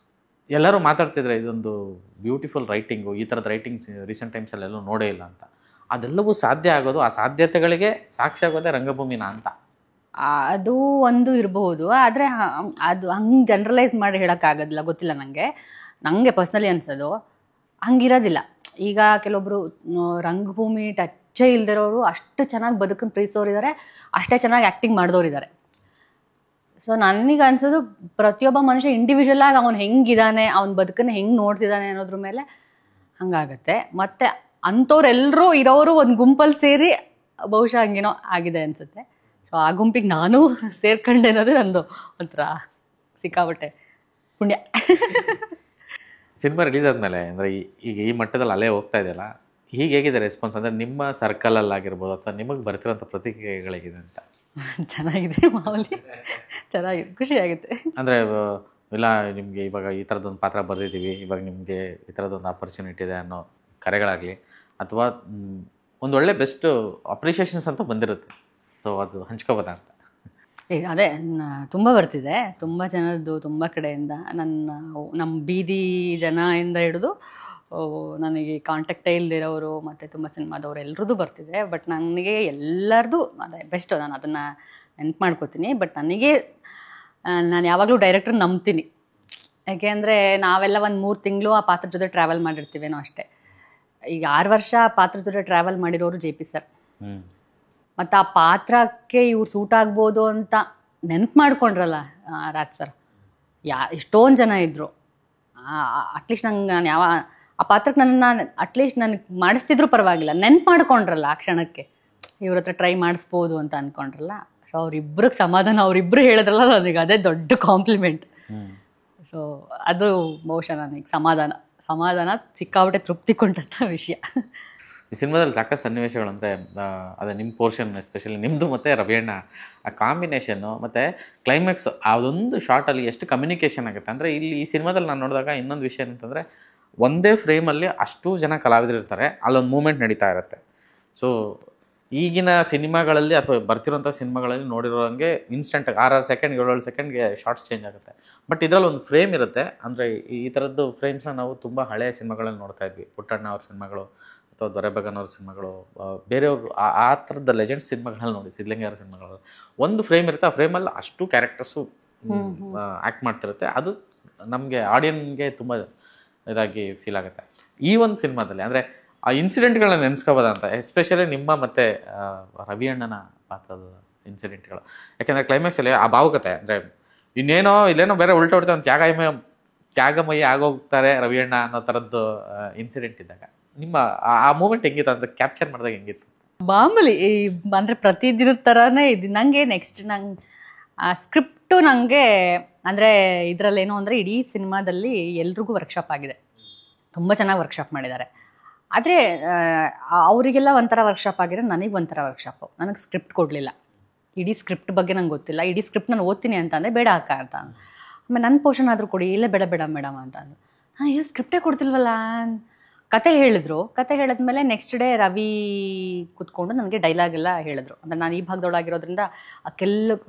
ಎಲ್ಲರೂ ಮಾತಾಡ್ತಿದ್ರೆ ಇದೊಂದು ಬ್ಯೂಟಿಫುಲ್ ರೈಟಿಂಗು, ಈ ಥರದ ರೈಟಿಂಗ್ಸ್ ರೀಸೆಂಟ್ ಟೈಮ್ಸಲ್ಲೆಲ್ಲೂ ನೋಡೇ ಇಲ್ಲ ಅಂತ. ಅದೆಲ್ಲವೂ ಸಾಧ್ಯ ಆಗೋದು, ಆ ಸಾಧ್ಯತೆಗಳಿಗೆ ಸಾಕ್ಷಿ ಆಗೋದೇ ರಂಗಭೂಮಿನ ಅಂತ. ಅದು ಒಂದು ಇರಬಹುದು, ಆದರೆ ಅದು ಹಂಗೆ ಜನರಲೈಸ್ ಮಾಡಿ ಹೇಳೋಕ್ಕಾಗೋದಿಲ್ಲ. ಗೊತ್ತಿಲ್ಲ ನನಗೆ ಪರ್ಸ್ನಲಿ ಅನ್ಸೋದು ಹಂಗಿರೋದಿಲ್ಲ. ಈಗ ಕೆಲವೊಬ್ಬರು ರಂಗಭೂಮಿ ಟಚ್ಚೇ ಇಲ್ದಿರೋರು ಅಷ್ಟು ಚೆನ್ನಾಗಿ ಬದುಕನ್ನು ಪ್ರೀತಿಸೋರಿದ್ದಾರೆ, ಅಷ್ಟೇ ಚೆನ್ನಾಗಿ ಆ್ಯಕ್ಟಿಂಗ್ ಮಾಡಿದವರಿದ್ದಾರೆ. ಸೊ ನನಗೆ ಅನ್ಸೋದು ಪ್ರತಿಯೊಬ್ಬ ಮನುಷ್ಯ ಇಂಡಿವಿಜುವಲ್ ಆಗಿ ಅವ್ನು ಹೆಂಗಿದ್ದಾನೆ, ಅವ್ನ ಬದುಕನ್ನು ಹೆಂಗೆ ನೋಡ್ತಿದ್ದಾನೆ ಅನ್ನೋದ್ರ ಮೇಲೆ ಹಂಗಾಗತ್ತೆ. ಮತ್ತು ಅಂಥವ್ರೆಲ್ಲರೂ ಇರೋರು ಒಂದು ಗುಂಪಲ್ಲಿ ಸೇರಿ ಬಹುಶಃ ಹಂಗೇನೋ ಆಗಿದೆ ಅನಿಸುತ್ತೆ. ಸೊ ಆ ಗುಂಪಿಗೆ ನಾನು ಸೇರ್ಕೊಂಡೆ ಅನ್ನೋದೇ ನಂದು ಒಂಥರ ಸಿಕ್ಕಾಬಟ್ಟೆ ಪುಣ್ಯ. ಸಿನಿಮಾ ರಿಲೀಸ್ ಆದಮೇಲೆ ಅಂದರೆ ಈಗ ಈ ಮಟ್ಟದಲ್ಲಿ ಅಲ್ಲೇ ಹೋಗ್ತಾ ಇದೆಯಲ್ಲ, ಹೀಗೆ ಹೇಗಿದೆ ರೆಸ್ಪಾನ್ಸ್? ಅಂದರೆ ನಿಮ್ಮ ಸರ್ಕಲಲ್ಲಾಗಿರ್ಬೋದು ಅಥವಾ ನಿಮಗೆ ಬರ್ತಿರೋಂಥ ಪ್ರತಿಕ್ರಿಯೆಗಳೇಗಿದೆ ಅಂತ? ಚೆನ್ನಾಗಿದೆ ಮಾಮೂಲಿ, ಚೆನ್ನಾಗಿದೆ, ಖುಷಿಯಾಗುತ್ತೆ. ಅಂದರೆ ಇಲ್ಲ ನಿಮಗೆ ಇವಾಗ ಈ ಥರದೊಂದು ಪಾತ್ರ ಬರೆದಿದ್ದೀವಿ, ಇವಾಗ ನಿಮಗೆ ಈ ಥರದೊಂದು ಆಪರ್ಚುನಿಟಿ ಇದೆ ಅನ್ನೋ ಕರೆಗಳಾಗಲಿ, ಅಥವಾ ಒಂದು ಒಳ್ಳೆ ಬೆಸ್ಟ್ ಅಪ್ರಿಷಿಯೇಷನ್ಸ್ ಅಂತ ಬಂದಿರುತ್ತೆ, ಸೊ ಅದು ಹಂಚ್ಕೋಬೋದಾ ಅಂತ? ಅದೇ ತುಂಬ ಬರ್ತಿದೆ, ತುಂಬ ಜನದ್ದು, ತುಂಬ ಕಡೆಯಿಂದ. ನಮ್ಮ ಬೀದಿ ಜನದಿಂದ ಹಿಡಿದು ನನಗೆ ಕಾಂಟ್ಯಾಕ್ಟೇ ಇಲ್ದಿರೋರು ಮತ್ತು ತುಂಬ ಸಿನಿಮಾದವ್ರು ಎಲ್ರದ್ದು ಬರ್ತಿದೆ. ಬಟ್ ನನಗೆ ಎಲ್ಲರದು ಅದೇ ಬೆಸ್ಟು, ನಾನು ಅದನ್ನು ನೆನ್ಪು ಮಾಡ್ಕೋತೀನಿ. ಬಟ್ ನನಗೆ ನಾನು ಯಾವಾಗಲೂ ಡೈರೆಕ್ಟ್ರ್ ನಂಬ್ತೀನಿ. ಯಾಕೆಂದರೆ ನಾವೆಲ್ಲ ಒಂದು 3 ತಿಂಗಳು ಆ ಪಾತ್ರದ ಜೊತೆ ಟ್ರಾವೆಲ್ ಮಾಡಿರ್ತೀವೇನೋ ಅಷ್ಟೇ. ಈಗ 6 ವರ್ಷ ಆ ಪಾತ್ರದ ಜೊತೆ ಟ್ರಾವೆಲ್ ಮಾಡಿರೋರು JP ಸರ್. ಮತ್ತು ಆ ಪಾತ್ರಕ್ಕೆ ಇವ್ರು ಸೂಟ್ ಆಗ್ಬೋದು ಅಂತ ನೆನ್ಪು ಮಾಡ್ಕೊಂಡ್ರಲ್ಲ ರಾಜ್ ಸರ್. ಎಷ್ಟೊಂದು ಜನ ಇದ್ದರು. ಅಟ್ಲೀಸ್ಟ್ ನಾನು ಆ ಪಾತ್ರಕ್ಕೆ ಅಟ್ಲೀಸ್ಟ್ ನನಗೆ ಮಾಡಿಸ್ತಿದ್ರು ಪರವಾಗಿಲ್ಲ, ನೆನ್ಪು ಮಾಡ್ಕೊಂಡ್ರಲ್ಲ ಆ ಕ್ಷಣಕ್ಕೆ, ಇವ್ರ ಹತ್ರ ಟ್ರೈ ಮಾಡಿಸ್ಬೋದು ಅಂತ ಅಂದ್ಕೊಂಡ್ರಲ್ಲ. ಸೊ ಅವರಿಬ್ಬರಿಗೆ ಸಮಾಧಾನ, ಅವರಿಬ್ಬರು ಹೇಳಿದ್ರಲ್ಲ, ನನಗೆ ಅದೇ ದೊಡ್ಡ ಕಾಂಪ್ಲಿಮೆಂಟ್. ಸೊ ಅದು ಬಹುಶಃ ನನಗೆ ಸಮಾಧಾನ ಸಿಕ್ಕಾಬಿಟ್ಟೆ ತೃಪ್ತಿ ಕೊಂಡಂಥ ವಿಷಯ. ಈ ಸಿನಿಮಾದಲ್ಲಿ ಸಾಕಷ್ಟು ಸನ್ನಿವೇಶಗಳು, ಅಂದರೆ ಅದೇ ನಿಮ್ಮ ಪೋರ್ಷನ್, ಎಸ್ಪೆಷಲಿ ನಿಮ್ಮದು ಮತ್ತು ರವಿಯಣ್ಣ ಆ ಕಾಂಬಿನೇಷನ್ನು ಮತ್ತು ಕ್ಲೈಮ್ಯಾಕ್ಸ್, ಅದೊಂದು ಶಾರ್ಟಲ್ಲಿ ಎಷ್ಟು ಕಮ್ಯುನಿಕೇಷನ್ ಆಗುತ್ತೆ. ಅಂದರೆ ಇಲ್ಲಿ ಈ ಸಿನಿಮಾದಲ್ಲಿ ನಾನು ನೋಡಿದಾಗ ಇನ್ನೊಂದು ವಿಷಯ ಅಂತಂದರೆ, ಒಂದೇ ಫ್ರೇಮಲ್ಲಿ ಅಷ್ಟು ಜನ ಕಲಾವಿದರು ಇರ್ತಾರೆ, ಅಲ್ಲೊಂದು ಮೂಮೆಂಟ್ ನಡೀತಾ ಇರುತ್ತೆ. ಸೊ ಈಗಿನ ಸಿನಿಮಾಗಳಲ್ಲಿ ಅಥವಾ ಬರ್ತಿರೋಂಥ ಸಿನಿಮಾಗಳಲ್ಲಿ ನೋಡಿರೋ ಹಂಗೆ ಇನ್ಸ್ಟೆಂಟಾಗಿ 6 ಸೆಕೆಂಡ್ 7 ಸೆಕೆಂಡ್ಗೆ ಶಾರ್ಟ್ಸ್ ಚೇಂಜ್ ಆಗುತ್ತೆ. ಬಟ್ ಇದರಲ್ಲಿ ಒಂದು ಫ್ರೇಮ್ ಇರುತ್ತೆ. ಅಂದರೆ ಈ ಥರದ್ದು ಫ್ರೇಮ್ಸ್ನ ನಾವು ತುಂಬ ಹಳೆಯ ಸಿನಿಮಾಗಳಲ್ಲಿ ನೋಡ್ತಾ ಇದ್ವಿ. ಪುಟ್ಟಣ್ಣ ಅವ್ರ ಸಿನಿಮಾಗಳು ಅಥವಾ ದೊರೆಬಗನವ್ರ ಸಿನಿಮಾಗಳು, ಬೇರೆಯವರು ಆ ಥರದ ಲೆಜೆಂಡ್ ಸಿನಿಮಾಗಳಲ್ಲಿ ನೋಡಿ, ಸಿದ್ಧಲಿಂಗ ಅವರ ಸಿನಿಮಾಗಳು, ಒಂದು ಫ್ರೇಮ್ ಇರುತ್ತೆ. ಆ ಫ್ರೇಮಲ್ಲಿ ಅಷ್ಟು ಕ್ಯಾರೆಕ್ಟರ್ಸು ಆ್ಯಕ್ಟ್ ಮಾಡ್ತಿರುತ್ತೆ. ಅದು ನಮಗೆ ಆಡಿಯನ್ಗೆ ತುಂಬ ಇದಾಗಿ ಫೀಲ್ ಆಗುತ್ತೆ. ಈ ಒಂದು ಸಿನಿಮಾದಲ್ಲಿ ಅಂದರೆ ಆ ಇನ್ಸಿಡೆಂಟ್ಗಳನ್ನ ನೆನೆಸ್ಕೋಬೋದ ಅಂತ, ಎಸ್ಪೆಷಲಿ ನಿಮ್ಮ ಮತ್ತು ರವಿಯಣ್ಣನ ಪಾತ್ರದ ಇನ್ಸಿಡೆಂಟ್ಗಳು. ಯಾಕೆಂದರೆ ಕ್ಲೈಮ್ಯಾಕ್ಸಲ್ಲಿ ಆ ಭಾವುಕತೆ, ಅಂದರೆ ಇಲ್ಲೇನೋ ಬೇರೆ ಉಲ್ಟಾ ಹೊಡ್ತಾ ಒಂದು ತ್ಯಾಗಮಯಿ ಆಗೋಗ್ತಾರೆ ರವಿಯಣ್ಣ ಅನ್ನೋ ಥರದ್ದು ಇನ್ಸಿಡೆಂಟ್ ಇದ್ದಾಗ ನಿಮ್ಮ ಆ ಮೂಮೆಂಟ್ ಹೆಂಗಿತ್ತು ಅಂತ ಕ್ಯಾಪ್ಚರ್ ಮಾಡಿದಾಗ ಹೆಂಗಿತ್ತು? ಮಾಮೂಲಿ ಅಂದರೆ ಪ್ರತಿದಿನದ ಥರನೇ ಇದು. ನನಗೆ ನೆಕ್ಸ್ಟ್ ಆ ಸ್ಕ್ರಿಪ್ಟು ನನಗೆ ಅಂದರೆ ಇದರಲ್ಲೇನು ಅಂದರೆ ಇಡೀ ಸಿನಿಮಾದಲ್ಲಿ ಎಲ್ರಿಗೂ ವರ್ಕ್ಶಾಪ್ ಆಗಿದೆ, ತುಂಬ ಚೆನ್ನಾಗಿ ವರ್ಕ್ಶಾಪ್ ಮಾಡಿದ್ದಾರೆ. ಆದರೆ ಅವರಿಗೆಲ್ಲ ಒಂಥರ ವರ್ಕ್ಶಾಪ್ ಆಗಿರೋ, ನನಗೆ ಒಂಥರ ವರ್ಕ್ಶಾಪು. ನನಗೆ ಸ್ಕ್ರಿಪ್ಟ್ ಕೊಡಲಿಲ್ಲ, ಇಡೀ ಸ್ಕ್ರಿಪ್ಟ್ ಬಗ್ಗೆ ನಂಗೆ ಗೊತ್ತಿಲ್ಲ. ಇಡೀ ಸ್ಕ್ರಿಪ್ಟ್ ನಾನು ಓದ್ತೀನಿ ಅಂತಂದರೆ ಬೇಡ ಅಕ್ಕ ಅಂತ. ಆಮೇಲೆ ನನ್ನ ಪೋರ್ಷನ್ ಆದರೂ ಕೊಡಿ, ಇಲ್ಲ ಬೇಡ ಮೇಡಮ್ ಅಂತ ಅಂದು. ಇದು ಸ್ಕ್ರಿಪ್ಟೇ ಕೊಡ್ತಿಲ್ವಲ್ಲ. ಕತೆ ಹೇಳಿದ್ರು, ಕತೆ ಹೇಳಿದ್ಮೇಲೆ ನೆಕ್ಸ್ಟ್ ಡೇ ರವಿ ಕೂತ್ಕೊಂಡು ನನಗೆ ಡೈಲಾಗ್ ಎಲ್ಲ ಹೇಳಿದ್ರು. ಅಂದರೆ ನಾನು ಈ ಭಾಗದೊಳಗಿರೋದ್ರಿಂದ ಆ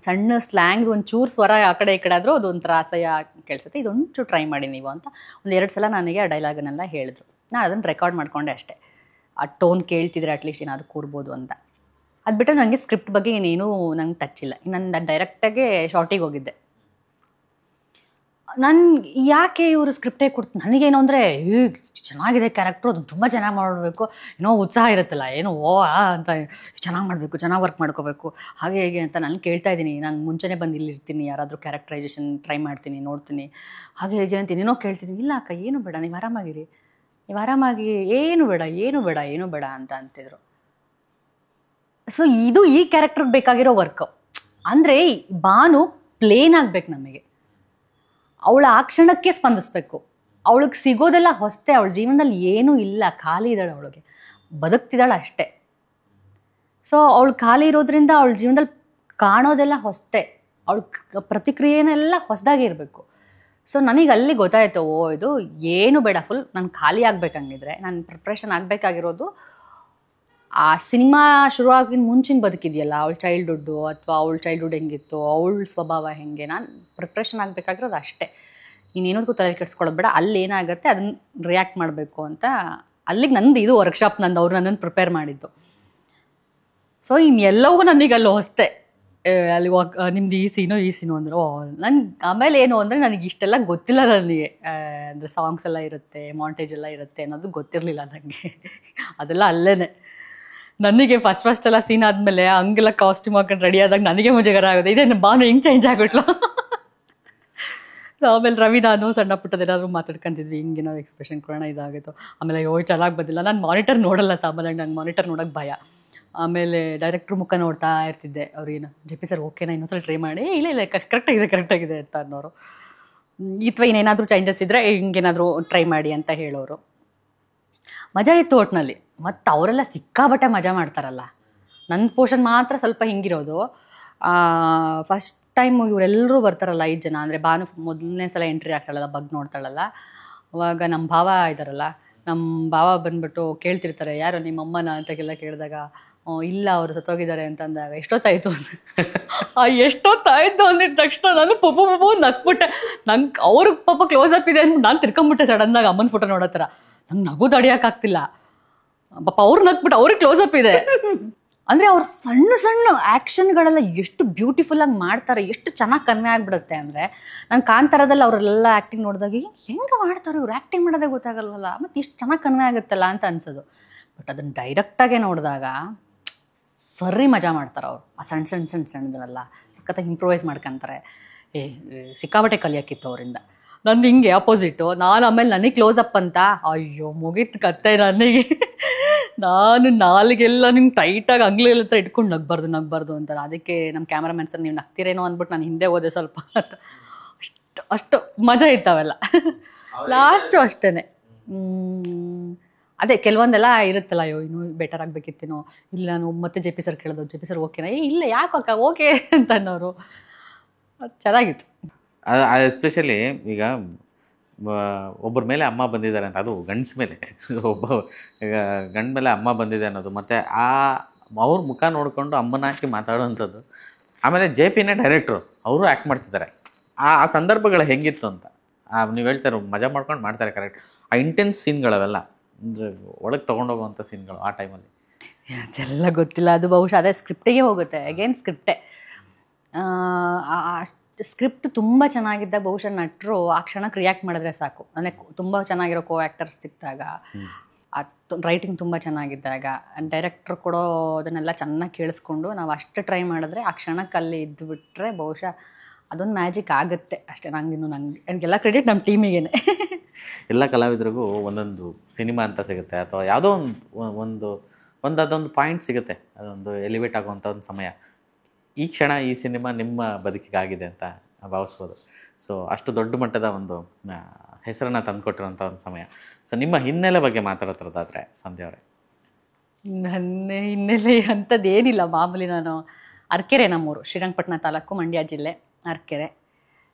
ಸಣ್ಣ ಸ್ಲ್ಯಾಂಗ್ ಒಂಚೂರು ಸ್ವರ ಆ ಕಡೆ ಈ ಕಡೆ ಆದರೂ ಅದು ಒಂಥರ ಅಸಹ್ಯ ಕೇಳಿಸುತ್ತೆ, ಇದೊಂಚೂರು ಟ್ರೈ ಮಾಡಿ ನೀವು ಅಂತ 1-2 ಸಲ ನನಗೆ ಆ ಡೈಲಾಗನ್ನೆಲ್ಲ ಹೇಳಿದ್ರು. ನಾನು ಅದನ್ನು ರೆಕಾರ್ಡ್ ಮಾಡಿಕೊಂಡೆ ಅಷ್ಟೇ. ಆ ಟೋನ್ ಕೇಳ್ತಿದ್ರೆ ಅಟ್ಲೀಸ್ಟ್ ಏನಾದರೂ ಕೂರ್ಬೋದು ಅಂತ. ಅದು ಬಿಟ್ಟರೆ ನನಗೆ ಸ್ಕ್ರಿಪ್ಟ್ ಬಗ್ಗೆ ಇನ್ನೇನೂ ನಂಗೆ ಟಚ್ ಇಲ್ಲ. ನಾನು ಡೈರೆಕ್ಟಾಗೆ ಶಾರ್ಟಿಗೆ ಹೋಗಿದ್ದೆ. ನನ್ಗೆ ಯಾಕೆ ಇವರು ಸ್ಕ್ರಿಪ್ಟೇ ಕೊಡ್ತೀನಿ, ನನಗೇನು ಅಂದರೆ ಚೆನ್ನಾಗಿದೆ ಕ್ಯಾರೆಕ್ಟ್ರು, ಅದನ್ನು ತುಂಬ ಚೆನ್ನಾಗಿ ಮಾಡಬೇಕು, ಏನೋ ಉತ್ಸಾಹ ಇರುತ್ತಲ್ಲ, ಏನೋ ಅಂತ ಚೆನ್ನಾಗಿ ಮಾಡಬೇಕು, ಚೆನ್ನಾಗಿ ವರ್ಕ್ ಮಾಡ್ಕೋಬೇಕು, ಹಾಗೆ ಹೇಗೆ ಅಂತ ನಾನು ಕೇಳ್ತಾ ಇದ್ದೀನಿ. ನಾನು ಮುಂಚೆನೇ ಬಂದು ಇಲ್ಲಿರ್ತೀನಿ, ಯಾರಾದರೂ ಕ್ಯಾರೆಕ್ಟರೈಸೇಷನ್ ಟ್ರೈ ಮಾಡ್ತೀನಿ, ನೋಡ್ತೀನಿ, ಹಾಗೆ ಹೇಗೆ ಅಂತ ಇನ್ನೇನೋ ಕೇಳ್ತೀನಿ. ಇಲ್ಲ ಅಕ್ಕ ಏನು ಬೇಡ, ನೀವು ಆರಾಮಾಗಿರಿ, ನೀವು ಆರಾಮಾಗಿ, ಏನು ಬೇಡ ಅಂತ ಅಂತಿದ್ರು. ಸೊ ಇದು ಈ ಕ್ಯಾರೆಕ್ಟರ್ಗೆ ಬೇಕಾಗಿರೋ ವರ್ಕ್. ಅಂದರೆ ಭಾನು ಪ್ಲೇನ್ ಆಗಬೇಕು ನಮಗೆ, ಅವಳ ಆ ಕ್ಷಣಕ್ಕೆ ಸ್ಪಂದಿಸ್ಬೇಕು, ಅವಳಿಗೆ ಸಿಗೋದೆಲ್ಲ ಹೊಸ್ತೆ, ಅವಳ ಜೀವನದಲ್ಲಿ ಏನೂ ಇಲ್ಲ, ಖಾಲಿ ಇದ್ದಾಳೆ, ಅವಳಿಗೆ ಬದುಕ್ತಿದ್ದಾಳೆ ಅಷ್ಟೇ. ಸೊ ಅವಳು ಖಾಲಿ ಇರೋದ್ರಿಂದ ಅವಳ ಜೀವನದಲ್ಲಿ ಕಾಣೋದೆಲ್ಲ ಹೊಸ್ತೆ, ಅವಳ ಪ್ರತಿಕ್ರಿಯೆನೆಲ್ಲ ಹೊಸದಾಗಿ ಇರಬೇಕು. ಸೊ ನನಗೆ ಅಲ್ಲಿ ಗೊತ್ತಾಯಿತು, ಇದು ಏನು ಬೇಡ, ಫುಲ್ ನಾನು ಖಾಲಿ ಆಗ್ಬೇಕಂಗಿದ್ರೆ ನಾನು ಪ್ರಿಪ್ರೇಷನ್ ಆಗಬೇಕಾಗಿರೋದು ಆ ಸಿನಿಮಾ ಶುರುವಾಗಿನ ಮುಂಚಿನ ಬದುಕಿದೆಯಲ್ಲ, ಅವಳ ಚೈಲ್ಡ್ಹುಡ್ಡು ಅಥವಾ ಅವಳ ಚೈಲ್ಡ್ಹುಡ್ ಹೆಂಗಿತ್ತು, ಅವಳ ಸ್ವಭಾವ ಹೆಂಗೆ, ನಾನು ಪ್ರಿಪ್ರೇಷನ್ ಆಗಬೇಕಾಗಿರೋದು ಅಷ್ಟೇ. ಇನ್ನೇನೋದಕ್ಕೂ ತಲೆ ಕೆಡಿಸ್ಕೊಳ್ಳೋದು ಬೇಡ, ಅಲ್ಲಿ ಏನಾಗುತ್ತೆ ಅದನ್ನು ರಿಯಾಕ್ಟ್ ಮಾಡಬೇಕು ಅಂತ. ಅಲ್ಲಿಗೆ ನಂದು ಇದು ವರ್ಕ್ಶಾಪ್, ಅವ್ರು ನನ್ನನ್ನು ಪ್ರಿಪೇರ್ ಮಾಡಿದ್ದು. ಸೊ ಇನ್ನೆಲ್ಲವೂ ನನಗೆ ಅಲ್ಲಿ ಹೊಸ್ತೆ. ಅಲ್ಲಿ ನಿಮ್ದು ಈ ಸೀನು ಅಂದ್ರೆ ನನ್ಗೆ ಆಮೇಲೆ ಏನು ಅಂದರೆ ನನಗೆ ಇಷ್ಟೆಲ್ಲ ಗೊತ್ತಿಲ್ಲ ನನಗೆ. ಅಂದರೆ ಸಾಂಗ್ಸ್ ಎಲ್ಲ ಇರುತ್ತೆ, ಮಾಂಟೇಜ್ ಎಲ್ಲ ಇರುತ್ತೆ ಅನ್ನೋದು ಗೊತ್ತಿರಲಿಲ್ಲ ನನಗೆ. ಅದೆಲ್ಲ ಅಲ್ಲೇ ನನಗೆ ಫಸ್ಟ್ ಎಲ್ಲ ಸೀನ್ ಆದಮೇಲೆ ಹಂಗೆಲ್ಲ ಕಾಸ್ಟ್ಯೂಮ್ ಹಾಕೊಂಡು ರೆಡಿ ಆದಾಗ ನನಗೆ ಮುಜುಗರ ಆಗುತ್ತೆ, ಇದೇನು ಭಾನು ಹೆಂಗೆ ಚೇಂಜ್ ಆಗ್ಬಿಟ್ಲು. ಆಮೇಲೆ ರವಿ ನಾನು ಸಣ್ಣ ಪುಟ್ಟದೇನಾದ್ರು ಮಾತಾಡ್ಕೊಂತಿದ್ವಿ, ಹಿಂಗೆ ನಾವು ಎಕ್ಸ್ಪ್ರೆಷನ್ ಕೊಡೋಣ, ಇದಾಗಿತ್ತು. ಆಮೇಲೆ ಚೆನ್ನಾಗಿ ಬಂದಿಲ್ಲ. ನಾನು ಮಾನಿಟರ್ ನೋಡಲ್ಲ ಸಾಮಾನ್ಯವಾಗಿ, ನಂಗೆ ಮಾನಿಟರ್ ನೋಡೋಕ್ಕೆ ಭಯ. ಆಮೇಲೆ ಡೈರೆಕ್ಟ್ರ್ ಮುಖ ನೋಡ್ತಾ ಇರ್ತಿದ್ದೆ. ಅವ್ರೇನು JP ಸರ್ ಓಕೆನಾ, ಇನ್ನೊಂದ್ಸಲ ಟ್ರೈ ಮಾಡಿ, ಇಲ್ಲ ಕರೆಕ್ಟಾಗಿದೆ ಅಂತ ಅನ್ನೋರು. ಅಥವಾ ಇನ್ನೇನಾದರೂ ಚೇಂಜಸ್ ಇದ್ದರೆ ಹಿಂಗೇನಾದರೂ ಟ್ರೈ ಮಾಡಿ ಅಂತ ಹೇಳೋರು. ಮಜಾ ಇತ್ತು ಒಟ್ಟಿನಲ್ಲಿ. ಮತ್ತು ಅವರೆಲ್ಲ ಸಿಕ್ಕಾಬಟ್ಟೆ ಮಜಾ ಮಾಡ್ತಾರಲ್ಲ. ನನ್ನ ಪೋರ್ಷನ್ ಮಾತ್ರ ಸ್ವಲ್ಪ ಹಿಂಗಿರೋದು. ಫಸ್ಟ್ ಟೈಮ್ ಇವರೆಲ್ಲರೂ ಬರ್ತಾರಲ್ಲ 5 ಜನ, ಅಂದರೆ ಭಾನು ಮೊದಲನೇ ಸಲ ಎಂಟ್ರಿ ಆಗ್ತಾಳಲ್ಲ, ನೋಡ್ತಾಳಲ್ಲ, ಅವಾಗ ನಮ್ಮ ಭಾವ ಇದ್ದಾರಲ್ಲ, ನಮ್ಮ ಭಾವ ಬಂದ್ಬಿಟ್ಟು ಕೇಳ್ತಿರ್ತಾರೆ, ಯಾರು ನಿಮ್ಮ ಅಮ್ಮನ ಅಂತೆಲ್ಲ ಕೇಳಿದಾಗ, ಇಲ್ಲ ಅವರು ಸತ್ತೋಗಿದ್ದಾರೆ ಅಂತಂದಾಗ, ಎಷ್ಟೊತ್ತಾಯಿತು ಎಷ್ಟೊತ್ತಾಯಿತು ಅಂದಿದ್ದ ತಕ್ಷಣ ನಾನು ಪಪ್ಪು ನಕ್ಬಿಟ್ಟೆ. ನಂಗೆ ಅವ್ರಿಗೆ ಪಾಪ ಕ್ಲೋಸ್ ಅಪ್ ಇದೆ ಅಂದ್ಬಿಟ್ಟು ನಾನು ತಿರ್ಕೊಂಬಿಟ್ಟೆ ಸಡನ್ನಾಗಿ ಅಮ್ಮನ ಫೋಟೋ ನೋಡೋ ಥರ. ನಂಗೆ ನಗು ತಡಿಯೋಕ್ಕಾಗ್ತಿಲ್ಲ. ಪಾಪ ಅವ್ರು ನಕ್ಬಿಟ್ಟು ಅವ್ರಿಗೆ ಕ್ಲೋಸ್ ಅಪ್ ಇದೆ. ಅಂದರೆ ಅವ್ರು ಸಣ್ಣ ಸಣ್ಣ ಆ್ಯಕ್ಷನ್ಗಳೆಲ್ಲ ಎಷ್ಟು ಬ್ಯೂಟಿಫುಲ್ಲಾಗಿ ಮಾಡ್ತಾರೆ, ಎಷ್ಟು ಚೆನ್ನಾಗಿ ಕನ್ವೆ ಆಗಿಬಿಡುತ್ತೆ. ಅಂದರೆ ನಾನು ಕಾಂತಾರದಲ್ಲಿ ಅವರೆಲ್ಲ ಆ್ಯಕ್ಟಿಂಗ್ ನೋಡಿದಾಗ ಹೆಂಗೆ ಮಾಡ್ತಾರೆ ಇವ್ರು, ಆ್ಯಕ್ಟಿಂಗ್ ಮಾಡೋದೇ ಗೊತ್ತಾಗಲ್ವಲ್ಲ, ಮತ್ತು ಇಷ್ಟು ಚೆನ್ನಾಗಿ ಕನ್ವೆ ಆಗುತ್ತಲ್ಲ ಅಂತ ಅನ್ಸೋದು. ಬಟ್ ಅದನ್ನು ಡೈರೆಕ್ಟಾಗೆ ನೋಡಿದಾಗ ಸರಿ ಮಜಾ ಮಾಡ್ತಾರೆ ಅವರು. ಆ ಸಣ್ಣದನ್ನೆಲ್ಲ ಸಖತ್ತಾಗಿ ಇಂಪ್ರೂವೈಸ್ ಮಾಡ್ಕೊತಾರೆ. ಸಿಕ್ಕಾಬಟ್ಟೆ ಕಲಿಯೋಕ್ಕಿತ್ತು ಅವರಿಂದ. ನಂದು ಹಿಂಗೆ ಅಪೋಸಿಟು. ನಾನು ಆಮೇಲೆ ನನಗೆ ಕ್ಲೋಸ್ ಅಪ್ ಅಂತ, ಅಯ್ಯೋ ಮುಗೀತು ಕತ್ತೆ ನನಗೆ. ನಾನು ನಾಲಿಗೆಲ್ಲ ನಿಮ್ಗೆ ಟೈಟಾಗಿ ಅಂಗ್ಲೆಲ್ಲ ಹತ್ರ ಇಟ್ಕೊಂಡು ನಗ್ಬಾರ್ದು ಅಂತಾರೆ. ಅದಕ್ಕೆ ನಮ್ಮ ಕ್ಯಾಮ್ರಾಮನ್ ಸರ್ ನೀವು ನಗ್ತಿರೇನೋ ಅಂದ್ಬಿಟ್ಟು ನಾನು ಹಿಂದೆ ಹೋದೆ ಸ್ವಲ್ಪ ಅಂತ. ಅಷ್ಟು ಮಜಾ ಇತ್ತಾವೆಲ್ಲ. ಲಾಸ್ಟು ಅಷ್ಟೇ. ಅದೇ ಕೆಲವೊಂದೆಲ್ಲ ಇರುತ್ತಲ್ಲ, ಅಯ್ಯೋ ಇನ್ನೂ ಬೆಟರ್ ಆಗಬೇಕಿತ್ತೇನೋ, ಇಲ್ಲ ನಾನು ಮತ್ತೆ JP ಸರ್ ಕೇಳೋದು, JP ಸರ್ ಓಕೆನಾ, ಇಲ್ಲ ಯಾಕೆ ಓಕೆ ಅಂತ ಅನ್ನೋರು. ಅದು ಚೆನ್ನಾಗಿತ್ತು. ಎಸ್ಪೆಷಲಿ ಈಗ ಒಬ್ಬರ ಮೇಲೆ ಅಮ್ಮ ಬಂದಿದ್ದಾರೆ ಅಂತ, ಅದು ಗಂಡ್ಸ್ ಮೇಲೆ, ಒಬ್ಬ ಈಗ ಗಂಡ ಮೇಲೆ ಅಮ್ಮ ಬಂದಿದೆ ಅನ್ನೋದು, ಮತ್ತು ಅವ್ರ ಮುಖ ನೋಡಿಕೊಂಡು ಅಮ್ಮನ ಹಾಕಿ ಮಾತಾಡೋವಂಥದ್ದು. ಆಮೇಲೆ JPನೇ ಡೈರೆಕ್ಟ್ರು, ಅವರು ಆ್ಯಕ್ಟ್ ಮಾಡ್ತಿದ್ದಾರೆ. ಆ ಸಂದರ್ಭಗಳು ಹೆಂಗಿತ್ತು ಅಂತ ನೀವು ಹೇಳ್ತಾರೆ, ಮಜಾ ಮಾಡ್ಕೊಂಡು ಮಾಡ್ತಾರೆ. ಕರೆಕ್ಟ್. ಆ ಇಂಟೆನ್ಸ್ ಸೀನ್ಗಳವೆಲ್ಲ ಅಂದರೆ ಒಳಗೆ ತೊಗೊಂಡೋಗುವಂಥ ಸೀನ್ಗಳು ಆ ಟೈಮಲ್ಲಿ ಅದೆಲ್ಲ ಗೊತ್ತಿಲ್ಲ. ಅದು ಬಹುಶಃ ಅದೇ ಸ್ಕ್ರಿಪ್ಟಿಗೆ ಹೋಗುತ್ತೆ. ಅಗೇನ್ ಸ್ಕ್ರಿಪ್ಟೇ. ಸ್ಕ್ರಿಪ್ಟ್ ತುಂಬ ಚೆನ್ನಾಗಿದ್ದಾಗ ಬಹುಶಃ ನಟರು ಆ ಕ್ಷಣಕ್ಕೆ ರಿಯಾಕ್ಟ್ ಮಾಡಿದ್ರೆ ಸಾಕು. ನನಗೆ ತುಂಬ ಚೆನ್ನಾಗಿರೋ ಆ್ಯಕ್ಟರ್ಸ್ ಸಿಕ್ಕಿದಾಗ, ರೈಟಿಂಗ್ ತುಂಬ ಚೆನ್ನಾಗಿದ್ದಾಗ, ಡೈರೆಕ್ಟ್ರ್ ಕೊಡೋ ಅದನ್ನೆಲ್ಲ ಚೆನ್ನಾಗಿ ಕೇಳಿಸ್ಕೊಂಡು ನಾವು ಅಷ್ಟು ಟ್ರೈ ಮಾಡಿದ್ರೆ ಆ ಕ್ಷಣಕ್ಕೆ ಅಲ್ಲಿ ಇದ್ದುಬಿಟ್ರೆ ಬಹುಶಃ ಅದೊಂದು ಮ್ಯಾಜಿಕ್ ಆಗುತ್ತೆ ಅಷ್ಟೇ. ನನಗೆಲ್ಲ ಕ್ರೆಡಿಟ್ ನಮ್ಮ ಟೀಮಿಗೇನೆ. ಎಲ್ಲ ಕಲಾವಿದರಿಗೂ ಒಂದೊಂದು ಸಿನಿಮಾ ಅಂತ ಸಿಗುತ್ತೆ, ಅಥವಾ ಯಾವುದೋ ಅದೊಂದು ಪಾಯಿಂಟ್ ಸಿಗುತ್ತೆ, ಅದೊಂದು ಎಲಿವೇಟ್ ಆಗುವಂಥ ಒಂದು ಸಮಯ. ಈ ಕ್ಷಣ ಈ ಸಿನಿಮಾ ನಿಮ್ಮ ಬದುಕಿಗಾಗಿದೆ ಅಂತ ಭಾವಿಸ್ಬೋದು. ಸೊ ಅಷ್ಟು ದೊಡ್ಡ ಮಟ್ಟದ ಒಂದು ಹೆಸರನ್ನು ತಂದುಕೊಟ್ಟಿರೋಂಥ ಒಂದು ಸಮಯ. ಸೊ ನಿಮ್ಮ ಹಿನ್ನೆಲೆ ಬಗ್ಗೆ ಮಾತಾಡೋದಾದರೆ ಸಂಧ್ಯಾ ಅವರೇ? ನನ್ನ ಹಿನ್ನೆಲೆ ಅಂಥದ್ದು ಏನಿಲ್ಲ. ಮಾಮೂಲಿ ನಾನು ಅರಕೆರೆ, ನಮ್ಮೂರು ಶ್ರೀರಂಗಪಟ್ಟಣ ತಾಲೂಕು, ಮಂಡ್ಯ ಜಿಲ್ಲೆ, ಅರಕೆರೆ.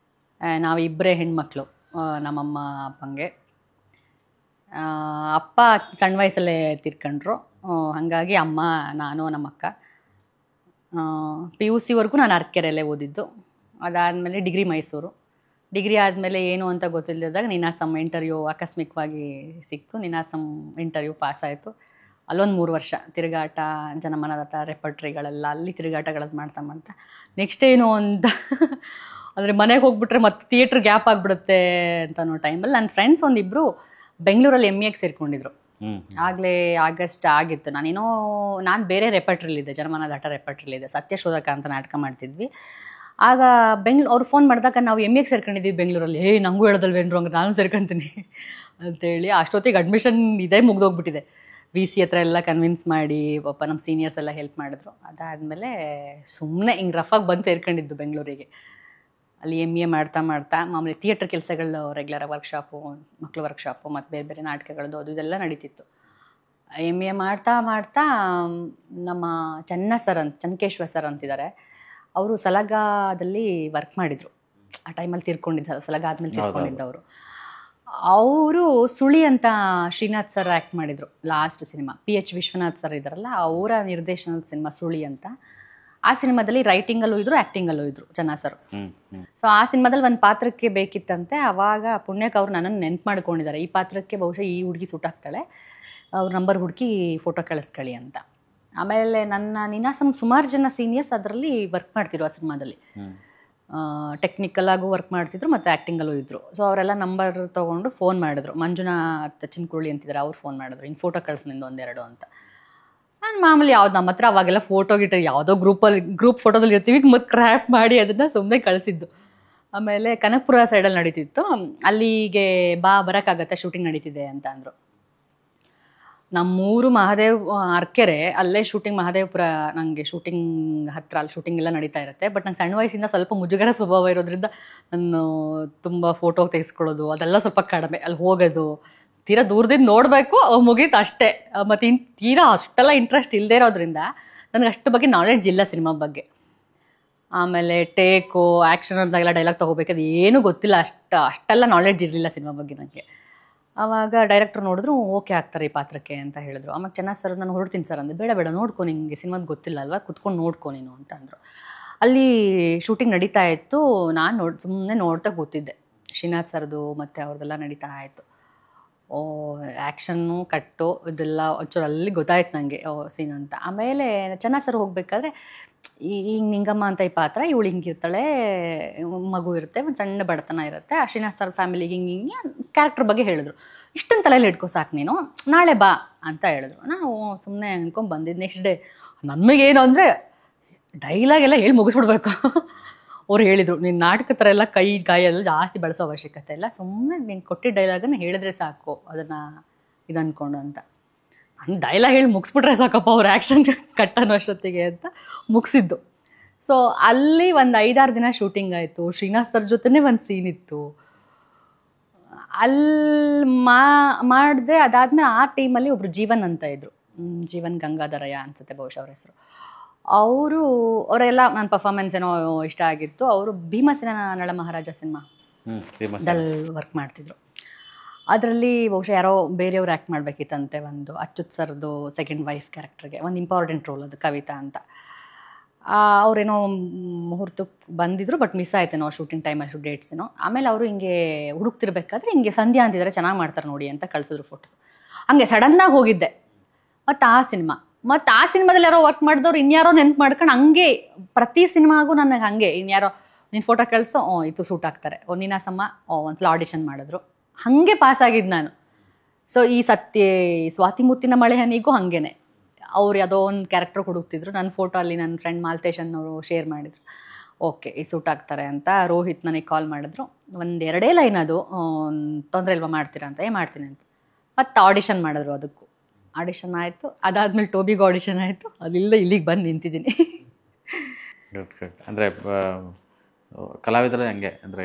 ನಾವಿಬ್ಬರೇ ಹೆಣ್ಮಕ್ಳು ನಮ್ಮಮ್ಮ ಅಪ್ಪಂಗೆ. ಅಪ್ಪ ಸಣ್ಣ ವಯಸ್ಸಲ್ಲೇ ತೀರ್ಕೊಂಡ್ರು. ಹಾಗಾಗಿ ಅಮ್ಮ, ನಾನು, ನಮ್ಮಕ್ಕ PUCವರೆಗೂ ನಾನು ಅರಕೆರೆಯಲ್ಲೇ ಓದಿದ್ದು. ಅದಾದಮೇಲೆ ಡಿಗ್ರಿ ಮೈಸೂರು. ಡಿಗ್ರಿ ಆದಮೇಲೆ ಏನು ಅಂತ ಗೊತ್ತಿಲ್ಲದಾಗ ನೀನಾಸಂ ಇಂಟರ್ವ್ಯೂ ಆಕಸ್ಮಿಕವಾಗಿ ಸಿಕ್ತು. ನೀನಾಸಂ ಇಂಟರ್ವ್ಯೂ ಪಾಸಾಯಿತು. ಅಲ್ಲೊಂದು 3 ವರ್ಷ ತಿರುಗಾಟ, ಜನಮನದತ್ತ ರೆಪರ್ಟ್ರಿಗಳೆಲ್ಲ ಅಲ್ಲಿ ತಿರುಗಾಟಗಳದ್ದು ಮಾಡ್ತಾ ನೆಕ್ಸ್ಟ್ ಏನು ಅಂತ ಅಂದರೆ ಮನೆಗೆ ಹೋಗ್ಬಿಟ್ರೆ ಮತ್ತೆ ಥಿಯೇಟ್ರ್ ಗ್ಯಾಪ್ ಆಗಿಬಿಡುತ್ತೆ ಅಂತ ಅನ್ನೋ ಟೈಮಲ್ಲಿ ನನ್ನ ಫ್ರೆಂಡ್ಸ್ ಒಂದಿಬ್ಬರು ಬೆಂಗಳೂರಲ್ಲಿ MAಗೆ ಸೇರಿಕೊಂಡಿದ್ರು. ಆಗಲೇ ಆಗಸ್ಟ್ ಆಗಿತ್ತು. ನಾನು ಬೇರೆ ರೆಪರ್ಟ್ರಿಲಿದ್ದೆ, ಜನಮನದಾಟ ರೆಪರ್ಟ್ರಿಲಿದ್ದೆ. ಸತ್ಯಶೋಧಕ ಅಂತ ನಾಟಕ ಮಾಡ್ತಿದ್ವಿ. ಆಗ ಅವ್ರು ಫೋನ್ ಮಾಡಿದಾಗ ನಾವು MAಗೆ ಸೇರ್ಕೊಂಡಿದ್ವಿ ಬೆಂಗಳೂರಲ್ಲಿ. ನನಗೂ ಹೇಳೋದಲ್ವೇನ್ರು, ಹಂಗೆ ನಾನು ಸೇರ್ಕೊಂತೀನಿ ಅಂತೇಳಿ. ಅಷ್ಟೊತ್ತಿಗೆ ಅಡ್ಮಿಷನ್ ಇದೇ ಮುಗ್ದೋಗ್ಬಿಟ್ಟಿದೆ. VC ಹತ್ರ ಎಲ್ಲ ಕನ್ವಿನ್ಸ್ ಮಾಡಿ ಪಾಪ ನಮ್ಮ ಸೀನಿಯರ್ಸ್ ಎಲ್ಲ ಹೆಲ್ಪ್ ಮಾಡಿದ್ರು. ಅದಾದಮೇಲೆ ಸುಮ್ಮನೆ ಹಿಂಗೆ ರಫಾಗಿ ಬಂದು ಸೇರ್ಕೊಂಡಿದ್ದು ಬೆಂಗಳೂರಿಗೆ. ಅಲ್ಲಿ MA ಮಾಡ್ತಾ ಮಾಮೂಲಿ ಥಿಯೇಟ್ರ್ ಕೆಲಸಗಳು, ರೆಗ್ಯುಲರ್ ವರ್ಕ್ಶಾಪು, ಮಕ್ಕಳು ವರ್ಕ್ಶಾಪು, ಮತ್ತು ಬೇರೆ ಬೇರೆ ನಾಟಕಗಳದ್ದು ಅದು ಇದೆಲ್ಲ ನಡೀತಿತ್ತು. MA ಮಾಡ್ತಾ ನಮ್ಮ ಚನ್ನಕೇಶ್ವರ ಸರ್ ಅಂತಿದ್ದಾರೆ, ಅವರು ಸಲಗಾದಲ್ಲಿ ವರ್ಕ್ ಮಾಡಿದರು. ಆ ಟೈಮಲ್ಲಿ ತೀರ್ಕೊಂಡಿದ್ದ, ಸಲಗ ಆದಮೇಲೆ ತೀರ್ಕೊಂಡಿದ್ದವರು. ಅವರು ಸುಳಿ ಅಂತ ಶ್ರೀನಾಥ್ ಸರ್ ಆ್ಯಕ್ಟ್ ಮಾಡಿದರು last cinema. PH Vishwanath sir ಇದ್ದಾರಲ್ಲ, ಅವರ ನಿರ್ದೇಶನದ ಸಿನಿಮಾ ಸುಳಿ ಅಂತ. ಆ ಸಿನಿಮಾದಲ್ಲಿ ರೈಟಿಂಗಲ್ಲೂ ಇದ್ರು, ಆ್ಯಕ್ಟಿಂಗಲ್ಲೂ ಇದ್ರು ಸರ್. ಸೊ ಆ ಸಿನಿಮಾದಲ್ಲಿ ಒಂದು ಪಾತ್ರಕ್ಕೆ ಬೇಕಿತ್ತಂತೆ. ಆವಾಗ ಪುಣ್ಯಕ್ಕೆ ಅವ್ರು ನನ್ನನ್ನು ನೆನ್ಪು ಮಾಡ್ಕೊಂಡಿದ್ದಾರೆ, ಈ ಪಾತ್ರಕ್ಕೆ ಬಹುಶಃ ಈ ಹುಡುಗಿ ಸೂಟ್ ಆಗ್ತಾಳೆ, ಅವ್ರ ನಂಬರ್ ಹುಡುಕಿ ಫೋಟೋ ಕಳಿಸ್ಕೊಳ್ಳಿ ಅಂತ. ಆಮೇಲೆ ನನ್ನ ನೀನಾಸಂ ಸುಮಾರು ಜನ ಸೀನಿಯರ್ಸ್ ಅದರಲ್ಲಿ ವರ್ಕ್ ಮಾಡ್ತಿದ್ರು ಆ ಸಿನಿಮಾದಲ್ಲಿ. ಟೆಕ್ನಿಕಲ್ ಆಗು ವರ್ಕ್ ಮಾಡ್ತಿದ್ರು ಮತ್ತು ಆ್ಯಕ್ಟಿಂಗಲ್ಲೂ ಇದ್ದರು. ಸೊ ಅವರೆಲ್ಲ ನಂಬರ್ ತೊಗೊಂಡು ಫೋನ್ ಮಾಡಿದ್ರು. ಮಂಜುನಾಥ್ ಚಿನ್ಕುಳಿ ಅಂತಿದ್ದಾರೆ, ಅವ್ರು ಫೋನ್ ಮಾಡಿದ್ರು, ಹಿಂಗೆ ಫೋಟೋ ಕಳಿಸ್ ನಿಂದು 1-2 ಅಂತ. ನಾನು ಮಾಮೂಲಿ ಯಾವ್ದು ನಮ್ಮ ಹತ್ರ ಅವಾಗೆಲ್ಲ ಫೋಟೋ ಯಾವುದೋ ಗ್ರೂಪ್ ಫೋಟೋದಲ್ಲಿ ಇರ್ತೀವಿ, ಮತ್ತು ಕ್ರ್ಯಾಪ್ ಮಾಡಿ ಅದನ್ನು ಸುಮ್ಮನೆ ಕಳಿಸಿದ್ದು. ಆಮೇಲೆ ಕನಕಪುರ ಸೈಡಲ್ಲಿ ನಡೀತಿತ್ತು, ಅಲ್ಲಿಗೆ ಬರೋಕ್ಕಾಗತ್ತೆ, ಶೂಟಿಂಗ್ ನಡೀತಿದೆ ಅಂತ ಅಂದರು. ನಮ್ಮೂರು ಮಹಾದೇವ್ ಅರ್ಕೆರೆ, ಅಲ್ಲೇ ಶೂಟಿಂಗ್ ಮಹಾದೇವಪುರ. ನನಗೆ ಶೂಟಿಂಗ್ ಹತ್ರ ಅಲ್ಲಿ ಶೂಟಿಂಗ್ ಎಲ್ಲ ನಡೀತಾ ಇರುತ್ತೆ. ಬಟ್ ನಂಗೆ ಸಣ್ಣ ವಯಸ್ಸಿಂದ ಸ್ವಲ್ಪ ಮುಜುಗರ ಸ್ವಭಾವ ಇರೋದ್ರಿಂದ ನಾನು ತುಂಬ ಫೋಟೋ ತೆಗೆಸ್ಕೊಳ್ಳೋದು ಅದೆಲ್ಲ ಸ್ವಲ್ಪ ಕಡಿಮೆ. ಅಲ್ಲಿ ಹೋಗೋದು ತೀರಾ ದೂರದಿಂದ ನೋಡಬೇಕು, ಮುಗೀತು ಅಷ್ಟೇ. ಮತ್ತು ತೀರಾ ಅಷ್ಟೆಲ್ಲ ಇಂಟ್ರೆಸ್ಟ್ ಇಲ್ಲದೆ ಇರೋದ್ರಿಂದ ನನಗೆ ಅಷ್ಟು ಬಗ್ಗೆ ನಾಲೆಡ್ಜ್ ಇಲ್ಲ ಸಿನಿಮಾ ಬಗ್ಗೆ. ಆಮೇಲೆ ಟೇಕು ಆ್ಯಕ್ಷನ್ ಅಂತಾಗೆಲ್ಲ ಡೈಲಾಗ್ ತೊಗೋಬೇಕಾದ್ರೆ ಏನೂ ಗೊತ್ತಿಲ್ಲ, ಅಷ್ಟೆಲ್ಲ ನಾಲೆಡ್ಜ್ ಇರಲಿಲ್ಲ ಸಿನಿಮಾ ಬಗ್ಗೆ ನನಗೆ. ಆವಾಗ ಡೈರೆಕ್ಟ್ರು ನೋಡಿದ್ರು ಓಕೆ ಆಗ್ತಾರೆ ಈ ಪಾತ್ರಕ್ಕೆ ಅಂತ ಹೇಳಿದ್ರು. ಆಮೇಲೆ ಚೆನ್ನಾಗಿ ಸರ್ ನಾನು ಹೊರಡ್ತೀನಿ ಸರ್ ಅಂದೆ. ಬೇಡ ಬೇಡ ನೋಡ್ಕೊ, ನಿಮಗೆ ಸಿನಿಮಾದ ಗೊತ್ತಿಲ್ಲ ಅಲ್ವಾ, ಕುತ್ಕೊಂಡು ನೋಡ್ಕೊ ನೀನು ಅಂತ ಅಂದರು. ಅಲ್ಲಿ ಶೂಟಿಂಗ್ ನಡೀತಾ ಇತ್ತು. ನಾನು ಸುಮ್ಮನೆ ನೋಡ್ತಾ ಕೂತಿದ್ದೆ. ಶ್ರೀನಾಥ್ ಸರ್ದು ಮತ್ತು ಅವ್ರದ್ದೆಲ್ಲ ನಡೀತಾ ಇತ್ತು. ಆ್ಯಕ್ಷನ್ನು ಕಟ್ಟು ಇದೆಲ್ಲ ಒಂಚೂರು ಅಲ್ಲಿ ಗೊತ್ತಾಯ್ತು ನನಗೆ ಸೀನ್ ಅಂತ. ಆಮೇಲೆ ಚೆನ್ನಾಗಿ ಸರ್ ಹೋಗಬೇಕಾದ್ರೆ ಈಗ ನಿಂಗಮ್ಮ ಅಂತ ಈ ಪಾತ್ರ, ಇವಳು ಹಿಂಗಿರ್ತಾಳೆ, ಮಗು ಇರುತ್ತೆ, ಒಂದು ಸಣ್ಣ ಬಡತನ ಇರುತ್ತೆ, ಶ್ರೀನಾಥ್ ಸರ್ ಫ್ಯಾಮಿಲಿಗೆ ಹಿಂಗೆ ಕ್ಯಾರೆಕ್ಟರ್ ಬಗ್ಗೆ ಹೇಳಿದ್ರು. ಇಷ್ಟೊಂದು ತಲೆಯಲ್ಲಿ ಇಟ್ಕೋ ಸಾಕು ನೀನು, ನಾಳೆ ಬಾ ಅಂತ ಹೇಳಿದ್ರು. ನಾನು ಸುಮ್ಮನೆ ಅಂದ್ಕೊಂಡು ಬಂದಿದ್ದು. ನೆಕ್ಸ್ಟ್ ಡೇ ನಮಗೇನು ಅಂದರೆ ಡೈಲಾಗ್ ಎಲ್ಲ ಹೇಳಿ ಮುಗಿಸ್ಬಿಡ್ಬೇಕು. ಅವ್ರು ಹೇಳಿದರು, ನೀನು ನಾಟಕ ಥರ ಎಲ್ಲ ಗಾಯೆಲ್ಲ ಜಾಸ್ತಿ ಬಳಸೋ ಅವಶ್ಯಕತೆ ಇಲ್ಲ, ಸುಮ್ಮನೆ ನೀನು ಕೊಟ್ಟಿದ್ದ ಡೈಲಾಗನ್ನು ಹೇಳಿದ್ರೆ ಸಾಕು ಅದನ್ನು ಇದು ಅಂದ್ಕೊಂಡು ಅಂತ. ನಾನು ಡೈಲಾಗ್ ಹೇಳಿ ಮುಗಿಸ್ಬಿಟ್ರೆ ಸಾಕಪ್ಪ ಅವ್ರು ಆ್ಯಕ್ಷನ್ ಕಟ್ ಅನ್ನೋ ಅಷ್ಟೊತ್ತಿಗೆ ಅಂತ ಮುಗಿಸಿದ್ದು. ಸೊ ಅಲ್ಲಿ ಒಂದು 5-6 ದಿನ ಶೂಟಿಂಗ್ ಆಯಿತು. ಶ್ರೀನಾಥ್ ಸರ್ ಜೊತೆನೇ ಒಂದು ಸೀನ್ ಇತ್ತು ಅಲ್ಲಿ ಮಾಡಿದೆ. ಅದಾದಮೇಲೆ ಆ ಟೀಮಲ್ಲಿ ಒಬ್ಬರು ಜೀವನ್ ಅಂತ ಇದ್ದರು, ಜೀವನ್ ಗಂಗಾಧರಯ್ಯ ಅನಿಸುತ್ತೆ ಬಹುಶಃ ಅವ್ರ ಹೆಸರು. ಅವರೆಲ್ಲ ನನ್ನ ಪರ್ಫಾರ್ಮೆನ್ಸ್ ಏನೋ ಇಷ್ಟ ಆಗಿತ್ತು. ಅವರು ಭೀಮಸೇನ ನಳ ಮಹಾರಾಜ ಸಿನಿಮಾದಲ್ಲಿ ವರ್ಕ್ ಮಾಡ್ತಿದ್ರು. ಅದರಲ್ಲಿ ಬಹುಶಃ ಯಾರೋ ಬೇರೆಯವ್ರು ಆ್ಯಕ್ಟ್ ಮಾಡಬೇಕಿತ್ತಂತೆ. ಒಂದು ಅಚ್ಯುತ್ ಸರ್ದು ಸೆಕೆಂಡ್ ವೈಫ್ ಕ್ಯಾರೆಕ್ಟರ್ಗೆ ಒಂದು ಇಂಪಾರ್ಟೆಂಟ್ ರೋಲ್, ಅದು ಕವಿತಾ ಅಂತ. ಅವರೇನೋ ಮುಹೂರ್ತಕ್ಕೆ ಬಂದಿದ್ರು, ಬಟ್ ಮಿಸ್ ಆಯ್ತೇನೋ ಶೂಟಿಂಗ್ ಟೈಮಲ್ಲಿ ಡೇಟ್ಸೇನೋ. ಆಮೇಲೆ ಅವರು ಹಿಂಗೆ ಹುಡುಕ್ತಿರ್ಬೇಕಾದ್ರೆ ಹಿಂಗೆ ಸಂಧ್ಯಾ ಅಂತಿದ್ದಾರೆ, ಚೆನ್ನಾಗಿ ಮಾಡ್ತಾರೆ ನೋಡಿ ಅಂತ ಕಳಿಸಿದ್ರು ಫೋಟೋಸ್. ಹಂಗೆ ಸಡನ್ನಾಗಿ ಹೋಗಿದ್ದೆ. ಮತ್ತು ಆ ಸಿನಿಮಾದಲ್ಲಿ ಯಾರೋ ವರ್ಕ್ ಮಾಡಿದವ್ರು ಇನ್ಯಾರೋ ನೆನ್ಪು ಮಾಡ್ಕೊಂಡು ಹಂಗೆ ಪ್ರತಿ ಸಿನಿಮಾಗೂ ನನಗೆ ಹಂಗೆ ಇನ್ಯಾರೋ ನಿನ್ನ ಫೋಟೋ ಕಳಿಸೋ ಇದು ಸೂಟ್ ಆಗ್ತಾರೆ, ನೀನಾಸಮ್ಮ ಒಂದ್ಸಲ ಆಡಿಷನ್ ಮಾಡಿದ್ರು, ಹಾಗೆ ಪಾಸ್ ಆಗಿದ್ದು ನಾನು. ಸೊ ಈ ಸ್ವಾತಿ ಮುತ್ತಿನ ಮಳೆ ಹನಿಗೂ ಹಾಗೇನೆ ಅವ್ರು ಯಾವುದೋ ಒಂದು ಕ್ಯಾರೆಕ್ಟರ್ ಹುಡುಕ್ತಿದ್ರು. ನನ್ನ ಫೋಟೋ ಅಲ್ಲಿ ನನ್ನ ಫ್ರೆಂಡ್ ಮಾಲ್ತೇಶನ್ ಅವರು ಶೇರ್ ಮಾಡಿದ್ರು. ಓಕೆ ಈ ಸೂಟ್ ಆಗ್ತಾರೆ ಅಂತ ರೋಹಿತ್ ನನಗೆ ಕಾಲ್ ಮಾಡಿದ್ರು. 1-2 ಲೈನ್ ಅದು, ತೊಂದರೆ ಇಲ್ವಾ ಮಾಡ್ತೀರಾ ಅಂತ. ಮಾಡ್ತೀನಿ ಅಂತ. ಮತ್ತು ಆಡಿಷನ್ ಮಾಡಿದ್ರು. ಅದಕ್ಕೂ ಆಡಿಷನ್ ಆಯಿತು. ಅದಾದಮೇಲೆ ಟೋಬಿಗೂ ಆಡಿಷನ್ ಆಯಿತು. ಅಲ್ಲಿಂದ ಇಲ್ಲಿಗೆ ಬಂದು ನಿಂತಿದ್ದೀನಿ. ಅಂದರೆ ಕಲಾವಿದರು ಹಂಗೆ ಅಂದರೆ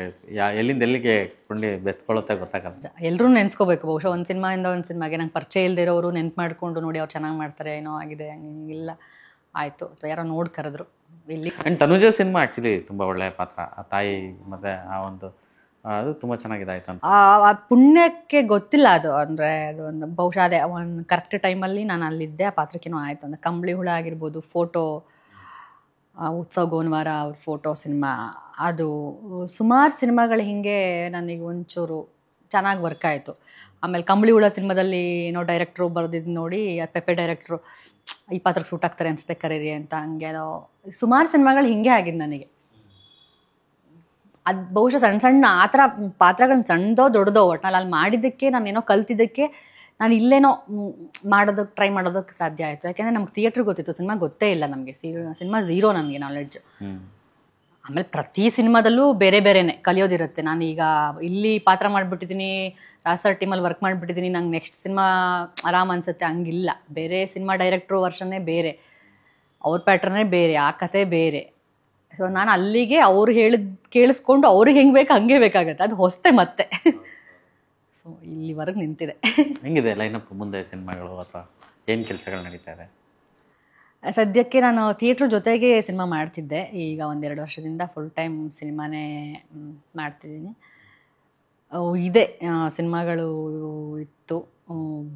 ಎಲ್ಲಿಂದ ಎಲ್ಲಿಗೆ ಕೊಂಡಿ ಬೆಸ್ಕೊಳ್ಳುತ್ತೆ ಗೊತ್ತಾಗಲ್ಲ. ಎಲ್ಲರೂ ನೆನೆಸ್ಕೋಬೇಕು. ಬಹುಶಃ ಒಂದು ಸಿನಿಮಾಯಿಂದ ಒಂದು ಸಿನಿಮಾಗೆ ನಂಗೆ ಪರಿಚಯ ಇಲ್ದಿರೋರು ನೆನ್ಪು ಮಾಡಿಕೊಂಡು ನೋಡಿ ಅವ್ರು ಚೆನ್ನಾಗಿ ಮಾಡ್ತಾರೆ ಏನೋ ಆಗಿದೆ ಹಂಗಿಲ್ಲ ಆಯಿತು ಅಥವಾ ಯಾರೋ ನೋಡಿ ಕರೆದ್ರು ಇಲ್ಲಿ. ಆ್ಯಂಡ್ ತನುಜಾ ಸಿನಿಮಾ ಆ್ಯಕ್ಚುಲಿ ತುಂಬ ಒಳ್ಳೆಯ ಪಾತ್ರ. ಆ ತಾಯಿ ಮತ್ತು ಆ ಒಂದು ಅದು ತುಂಬ ಚೆನ್ನಾಗಿದೆ ಆಯ್ತು ಅಂತ. ಆ ಪುಣ್ಯಕ್ಕೆ ಗೊತ್ತಿಲ್ಲ ಅದು. ಅಂದರೆ ಅದು ಒಂದು ಬಹುಶಃ ಅದೇ ಒಂದು ಕರೆಕ್ಟ್ ಟೈಮಲ್ಲಿ ನಾನು ಅಲ್ಲಿದ್ದೆ. ಆ ಪಾತ್ರಕ್ಕೇನೋ ಆಯಿತು ಅಂದರೆ ಕಂಬಳಿ ಹುಳ ಆಗಿರ್ಬೋದು, ಫೋಟೋ ಉತ್ಸವ್ ಗೋನ್ವಾರ ಅವ್ರ ಫೋಟೋ ಸಿನಿಮಾ, ಅದು ಸುಮಾರು ಸಿನಿಮಾಗಳು ಹೀಗೆ ನನಗೆ ಒಂಚೂರು ಚೆನ್ನಾಗಿ ವರ್ಕ್ ಆಯಿತು. ಆಮೇಲೆ ಕಂಬಳಿ ಹುಳ ಸಿನಿಮಾದಲ್ಲಿ ಏನೋ ಡೈರೆಕ್ಟ್ರು ಬರೆದಿದ್ದು ನೋಡಿ ಪೆಪ್ಪೆ ಡೈರೆಕ್ಟ್ರು ಈ ಪಾತ್ರಕ್ಕೆ ಸೂಟ್ ಆಗ್ತಾರೆ ಅನಿಸುತ್ತೆ ಕರೀರಿ ಅಂತ. ಹಂಗೆ ಸುಮಾರು ಸಿನಿಮಾಗಳು ಹೀಗೆ ಆಗಿದ್ದು ನನಗೆ. ಅದು ಬಹುಶಃ ಸಣ್ಣ ಸಣ್ಣ ಆ ಥರ ಪಾತ್ರಗಳನ್ನ ಸಣ್ಣದೋ ದೊಡ್ಡದೋ ಒಟ್ನಲ್ಲಿ ಅಲ್ಲಿ ಮಾಡಿದ್ದಕ್ಕೆ ನಾನು ಏನೋ ಕಲ್ತಿದ್ದಕ್ಕೆ ನಾನು ಇಲ್ಲೇನೋ ಮಾಡೋದಕ್ಕೆ ಟ್ರೈ ಮಾಡೋದಕ್ಕೆ ಸಾಧ್ಯ ಆಯಿತು. ಯಾಕೆಂದರೆ ನಮ್ಗೆ ಥಿಯೇಟ್ರ್ ಗೊತ್ತಿತ್ತು, ಸಿನಿಮಾ ಗೊತ್ತೇ ಇಲ್ಲ ನಮಗೆ. ಸಿನಿಮಾ ಝೀರೋ ನನಗೆ ನಾಲೆಡ್ಜ್. ಆಮೇಲೆ ಪ್ರತಿ ಸಿನಿಮಾದಲ್ಲೂ ಬೇರೆ ಬೇರೆನೇ ಕಲಿಯೋದಿರುತ್ತೆ. ನಾನು ಈಗ ಇಲ್ಲಿ ಪಾತ್ರ ಮಾಡಿಬಿಟ್ಟಿದ್ದೀನಿ, ರಾಸರ್ ಟೀಮಲ್ಲಿ ವರ್ಕ್ ಮಾಡಿಬಿಟ್ಟಿದ್ದೀನಿ, ನಂಗೆ ನೆಕ್ಸ್ಟ್ ಸಿನಿಮಾ ಆರಾಮ್ ಅನಿಸುತ್ತೆ ಹಂಗಿಲ್ಲ. ಬೇರೆ ಸಿನಿಮಾ ಡೈರೆಕ್ಟ್ರು ವರ್ಷನೇ ಬೇರೆ, ಅವ್ರ ಪ್ಯಾಟ್ರನ್ನೇ ಬೇರೆ, ಆ ಕತೆ ಬೇರೆ. ಸೊ ನಾನು ಅಲ್ಲಿಗೆ ಅವ್ರು ಹೇಳಿದ್ ಕೇಳಿಸ್ಕೊಂಡು ಅವ್ರಿಗೆ ಹೆಂಗೆ ಬೇಕು ಹಂಗೆ ಬೇಕಾಗತ್ತೆ. ಅದು ಹೊಸ್ತೆ ಮತ್ತೆ. ಸೊ ಇಲ್ಲಿವರೆಗೆ ನಿಂತಿದೆ. ಹೆಂಗಿದೆ ಲೈನಪ್ ಮುಂದೆ ಸಿನಿಮಾಗಳು ಅಥವಾ ಏನು ಕೆಲಸಗಳು ನಡೀತಾ ಇದೆ? ಸದ್ಯಕ್ಕೆ ನಾನು ಥಿಯೇಟ್ರ್ ಜೊತೆಗೆ ಸಿನಿಮಾ ಮಾಡ್ತಿದ್ದೆ. ಈಗ 1-2 ವರ್ಷದಿಂದ ಫುಲ್ ಟೈಮ್ ಸಿನಿಮಾನೇ ಮಾಡ್ತಿದ್ದೀನಿ. ಇದೆ ಸಿನಿಮಾಗಳು ಇತ್ತು,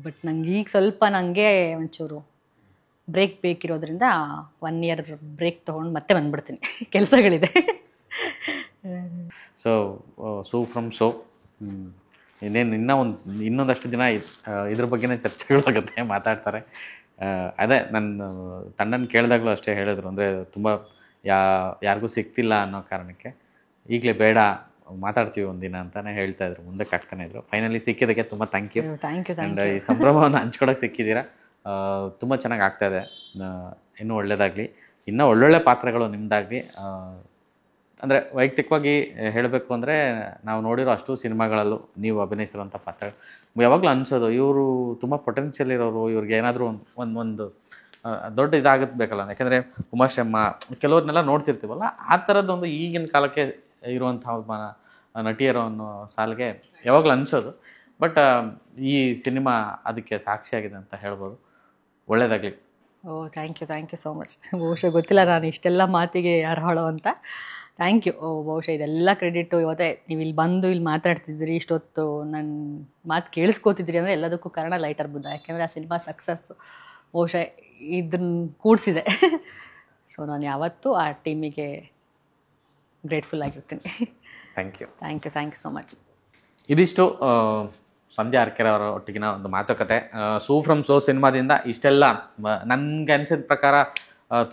ಬಟ್ ನಂಗೆ ಈಗ ಸ್ವಲ್ಪ ನನಗೆ ಒಂಚೂರು ಬ್ರೇಕ್ ಬೇಕಿರೋದ್ರಿಂದ 1 ಇಯರ್ ಬ್ರೇಕ್ ತೊಗೊಂಡು ಮತ್ತೆ ಬಂದ್ಬಿಡ್ತೀನಿ. ಕೆಲಸಗಳಿದೆ. ಸೊ ಫ್ರಮ್ ಶೋ ಇನ್ನೇನು ಇನ್ನೊಂದಷ್ಟು ದಿನ ಇದ್ರ ಬಗ್ಗೆನೇ ಚರ್ಚೆಗಳಾಗುತ್ತೆ, ಮಾತಾಡ್ತಾರೆ. ಅದೇ ನನ್ನ ತಂಡನ ಕೇಳಿದಾಗಲೂ ಅಷ್ಟೇ ಹೇಳಿದ್ರು, ಅಂದರೆ ತುಂಬ ಯಾರಿಗೂ ಸಿಗ್ತಿಲ್ಲ ಅನ್ನೋ ಕಾರಣಕ್ಕೆ ಈಗಲೇ ಬೇಡ ಮಾತಾಡ್ತೀವಿ ಒಂದಿನ ಅಂತಲೇ ಹೇಳ್ತಾ ಇದ್ರು, ಮುಂದಕ್ಕೆ ಆಗ್ತಾನೆ ಇದ್ರು. ಫೈನಲಿ ಸಿಕ್ಕಿದ್ದಕ್ಕೆ ತುಂಬ ಥ್ಯಾಂಕ್ ಯು. ಆ್ಯಂಡ್ ಈ ಸಂಭ್ರಮವನ್ನು ಹಂಚ್ಕೊಳಕ್ಕೆ ಸಿಕ್ಕಿದ್ದೀರಾ. ತುಂಬ ಚೆನ್ನಾಗಿ ಆಗ್ತಾಯಿದೆ. ಇನ್ನೂ ಒಳ್ಳೆಯದಾಗಲಿ, ಇನ್ನೂ ಒಳ್ಳೊಳ್ಳೆ ಪಾತ್ರಗಳು ನಿಮ್ಮದಾಗಲಿ. ಅಂದರೆ ವೈಯಕ್ತಿಕವಾಗಿ ಹೇಳಬೇಕು ಅಂದರೆ ನಾವು ನೋಡಿರೋ ಅಷ್ಟು ಸಿನಿಮಾಗಳಲ್ಲೂ ನೀವು ಅಭಿನಯಿಸಿರುವಂಥ ಪಾತ್ರ ಯಾವಾಗಲೂ ಅನಿಸೋದು ಇವರು ತುಂಬ ಪೊಟೆನ್ಷಿಯಲ್ ಇರೋರು, ಇವ್ರಿಗೆ ಏನಾದರೂ ಒಂದು ದೊಡ್ಡ ಇದಾಗಬೇಕಲ್ಲ. ಯಾಕೆಂದರೆ ಉಮಾಶ್ರಮ್ಮ ಕೆಲವ್ರನ್ನೆಲ್ಲ ನೋಡ್ತಿರ್ತೀವಲ್ಲ, ಆ ಥರದ್ದೊಂದು ಈಗಿನ ಕಾಲಕ್ಕೆ ಇರುವಂಥ ಒಬ್ಬ ನಟಿಯರು ಅನ್ನೋ ಸಾಲಿಗೆ ಯಾವಾಗಲೂ ಅನಿಸೋದು. ಬಟ್ ಈ ಸಿನಿಮಾ ಅದಕ್ಕೆ ಸಾಕ್ಷಿಯಾಗಿದೆ ಅಂತ ಹೇಳ್ಬೋದು. ಒಳ್ಳೆಯದಾಗಲಿ. Thank you so much. ಬಹುಶಃ ಗೊತ್ತಿಲ್ಲ ನಾನು ಇಷ್ಟೆಲ್ಲ ಮಾತಿಗೆ ಅರ್ಹಳು ಅಂತ. Thank you. ಬಹುಶಃ ಇದೆಲ್ಲ ಕ್ರೆಡಿಟು ಇವತ್ತೇ ನೀವು ಇಲ್ಲಿ ಬಂದು ಇಲ್ಲಿ ಮಾತಾಡ್ತಿದ್ದೀರಿ, ಇಷ್ಟೊತ್ತು ನನ್ನ ಮಾತು ಕೇಳಿಸ್ಕೋತಿದ್ರಿ ಅಂದರೆ ಎಲ್ಲದಕ್ಕೂ ಕಾರಣ ಲೈಟರ್ ಬುದ್ಧ. ಯಾಕೆಂದರೆ ಆ ಸಿನಿಮಾ ಸಕ್ಸಸ್ಸು ಬಹುಶಃ ಇದನ್ನು ಕೂಡಿಸಿದೆ. ಸೊ ನಾನು ಯಾವತ್ತೂ ಆ ಟೀಮಿಗೆ ಗ್ರೇಟ್ಫುಲ್ ಆಗಿರ್ತೀನಿ. Thank you so much. ಇದಿಷ್ಟು ಸಂಧ್ಯಾ ಅರ್ಕೆರೆ ಅವರ ಒಟ್ಟಿಗಿನ ಒಂದು ಮಾತುಕತೆ. ಸೂ ಫ್ರಮ್ ಸೋ ಸಿನಿಮಾದಿಂದ ಇಷ್ಟೆಲ್ಲ ನನಗೆ ಅನಿಸಿದ ಪ್ರಕಾರ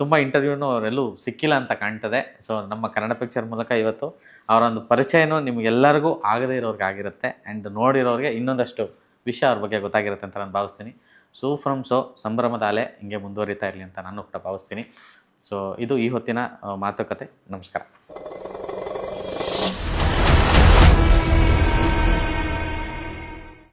ತುಂಬ ಇಂಟರ್ವ್ಯೂನು ಅವರೆಲ್ಲೂ ಸಿಕ್ಕಿಲ್ಲ ಅಂತ ಕಾಣ್ತದೆ. ಸೊ ನಮ್ಮ ಕನ್ನಡ ಪಿಕ್ಚರ್ ಮೂಲಕ ಇವತ್ತು ಅವರ ಒಂದು ಪರಿಚಯನೂ ನಿಮಗೆಲ್ಲರಿಗೂ ಆಗದೇ ಇರೋರಿಗೆ ಆಗಿರುತ್ತೆ, ಆ್ಯಂಡ್ ನೋಡಿರೋರಿಗೆ ಇನ್ನೊಂದಷ್ಟು ವಿಷಯ ಅವ್ರ ಬಗ್ಗೆ ಗೊತ್ತಾಗಿರುತ್ತೆ ಅಂತ ನಾನು ಭಾವಿಸ್ತೀನಿ. ಸೂ ಫ್ರಮ್ ಸೋ ಸಂಭ್ರಮದ ಅಲೆ ಹಿಂಗೆ ಮುಂದುವರಿತಾ ಇರಲಿ ಅಂತ ನಾನು ಕೂಡ ಭಾವಿಸ್ತೀನಿ. ಸೊ ಇದು ಈ ಹೊತ್ತಿನ ಮಾತುಕತೆ. ನಮಸ್ಕಾರ.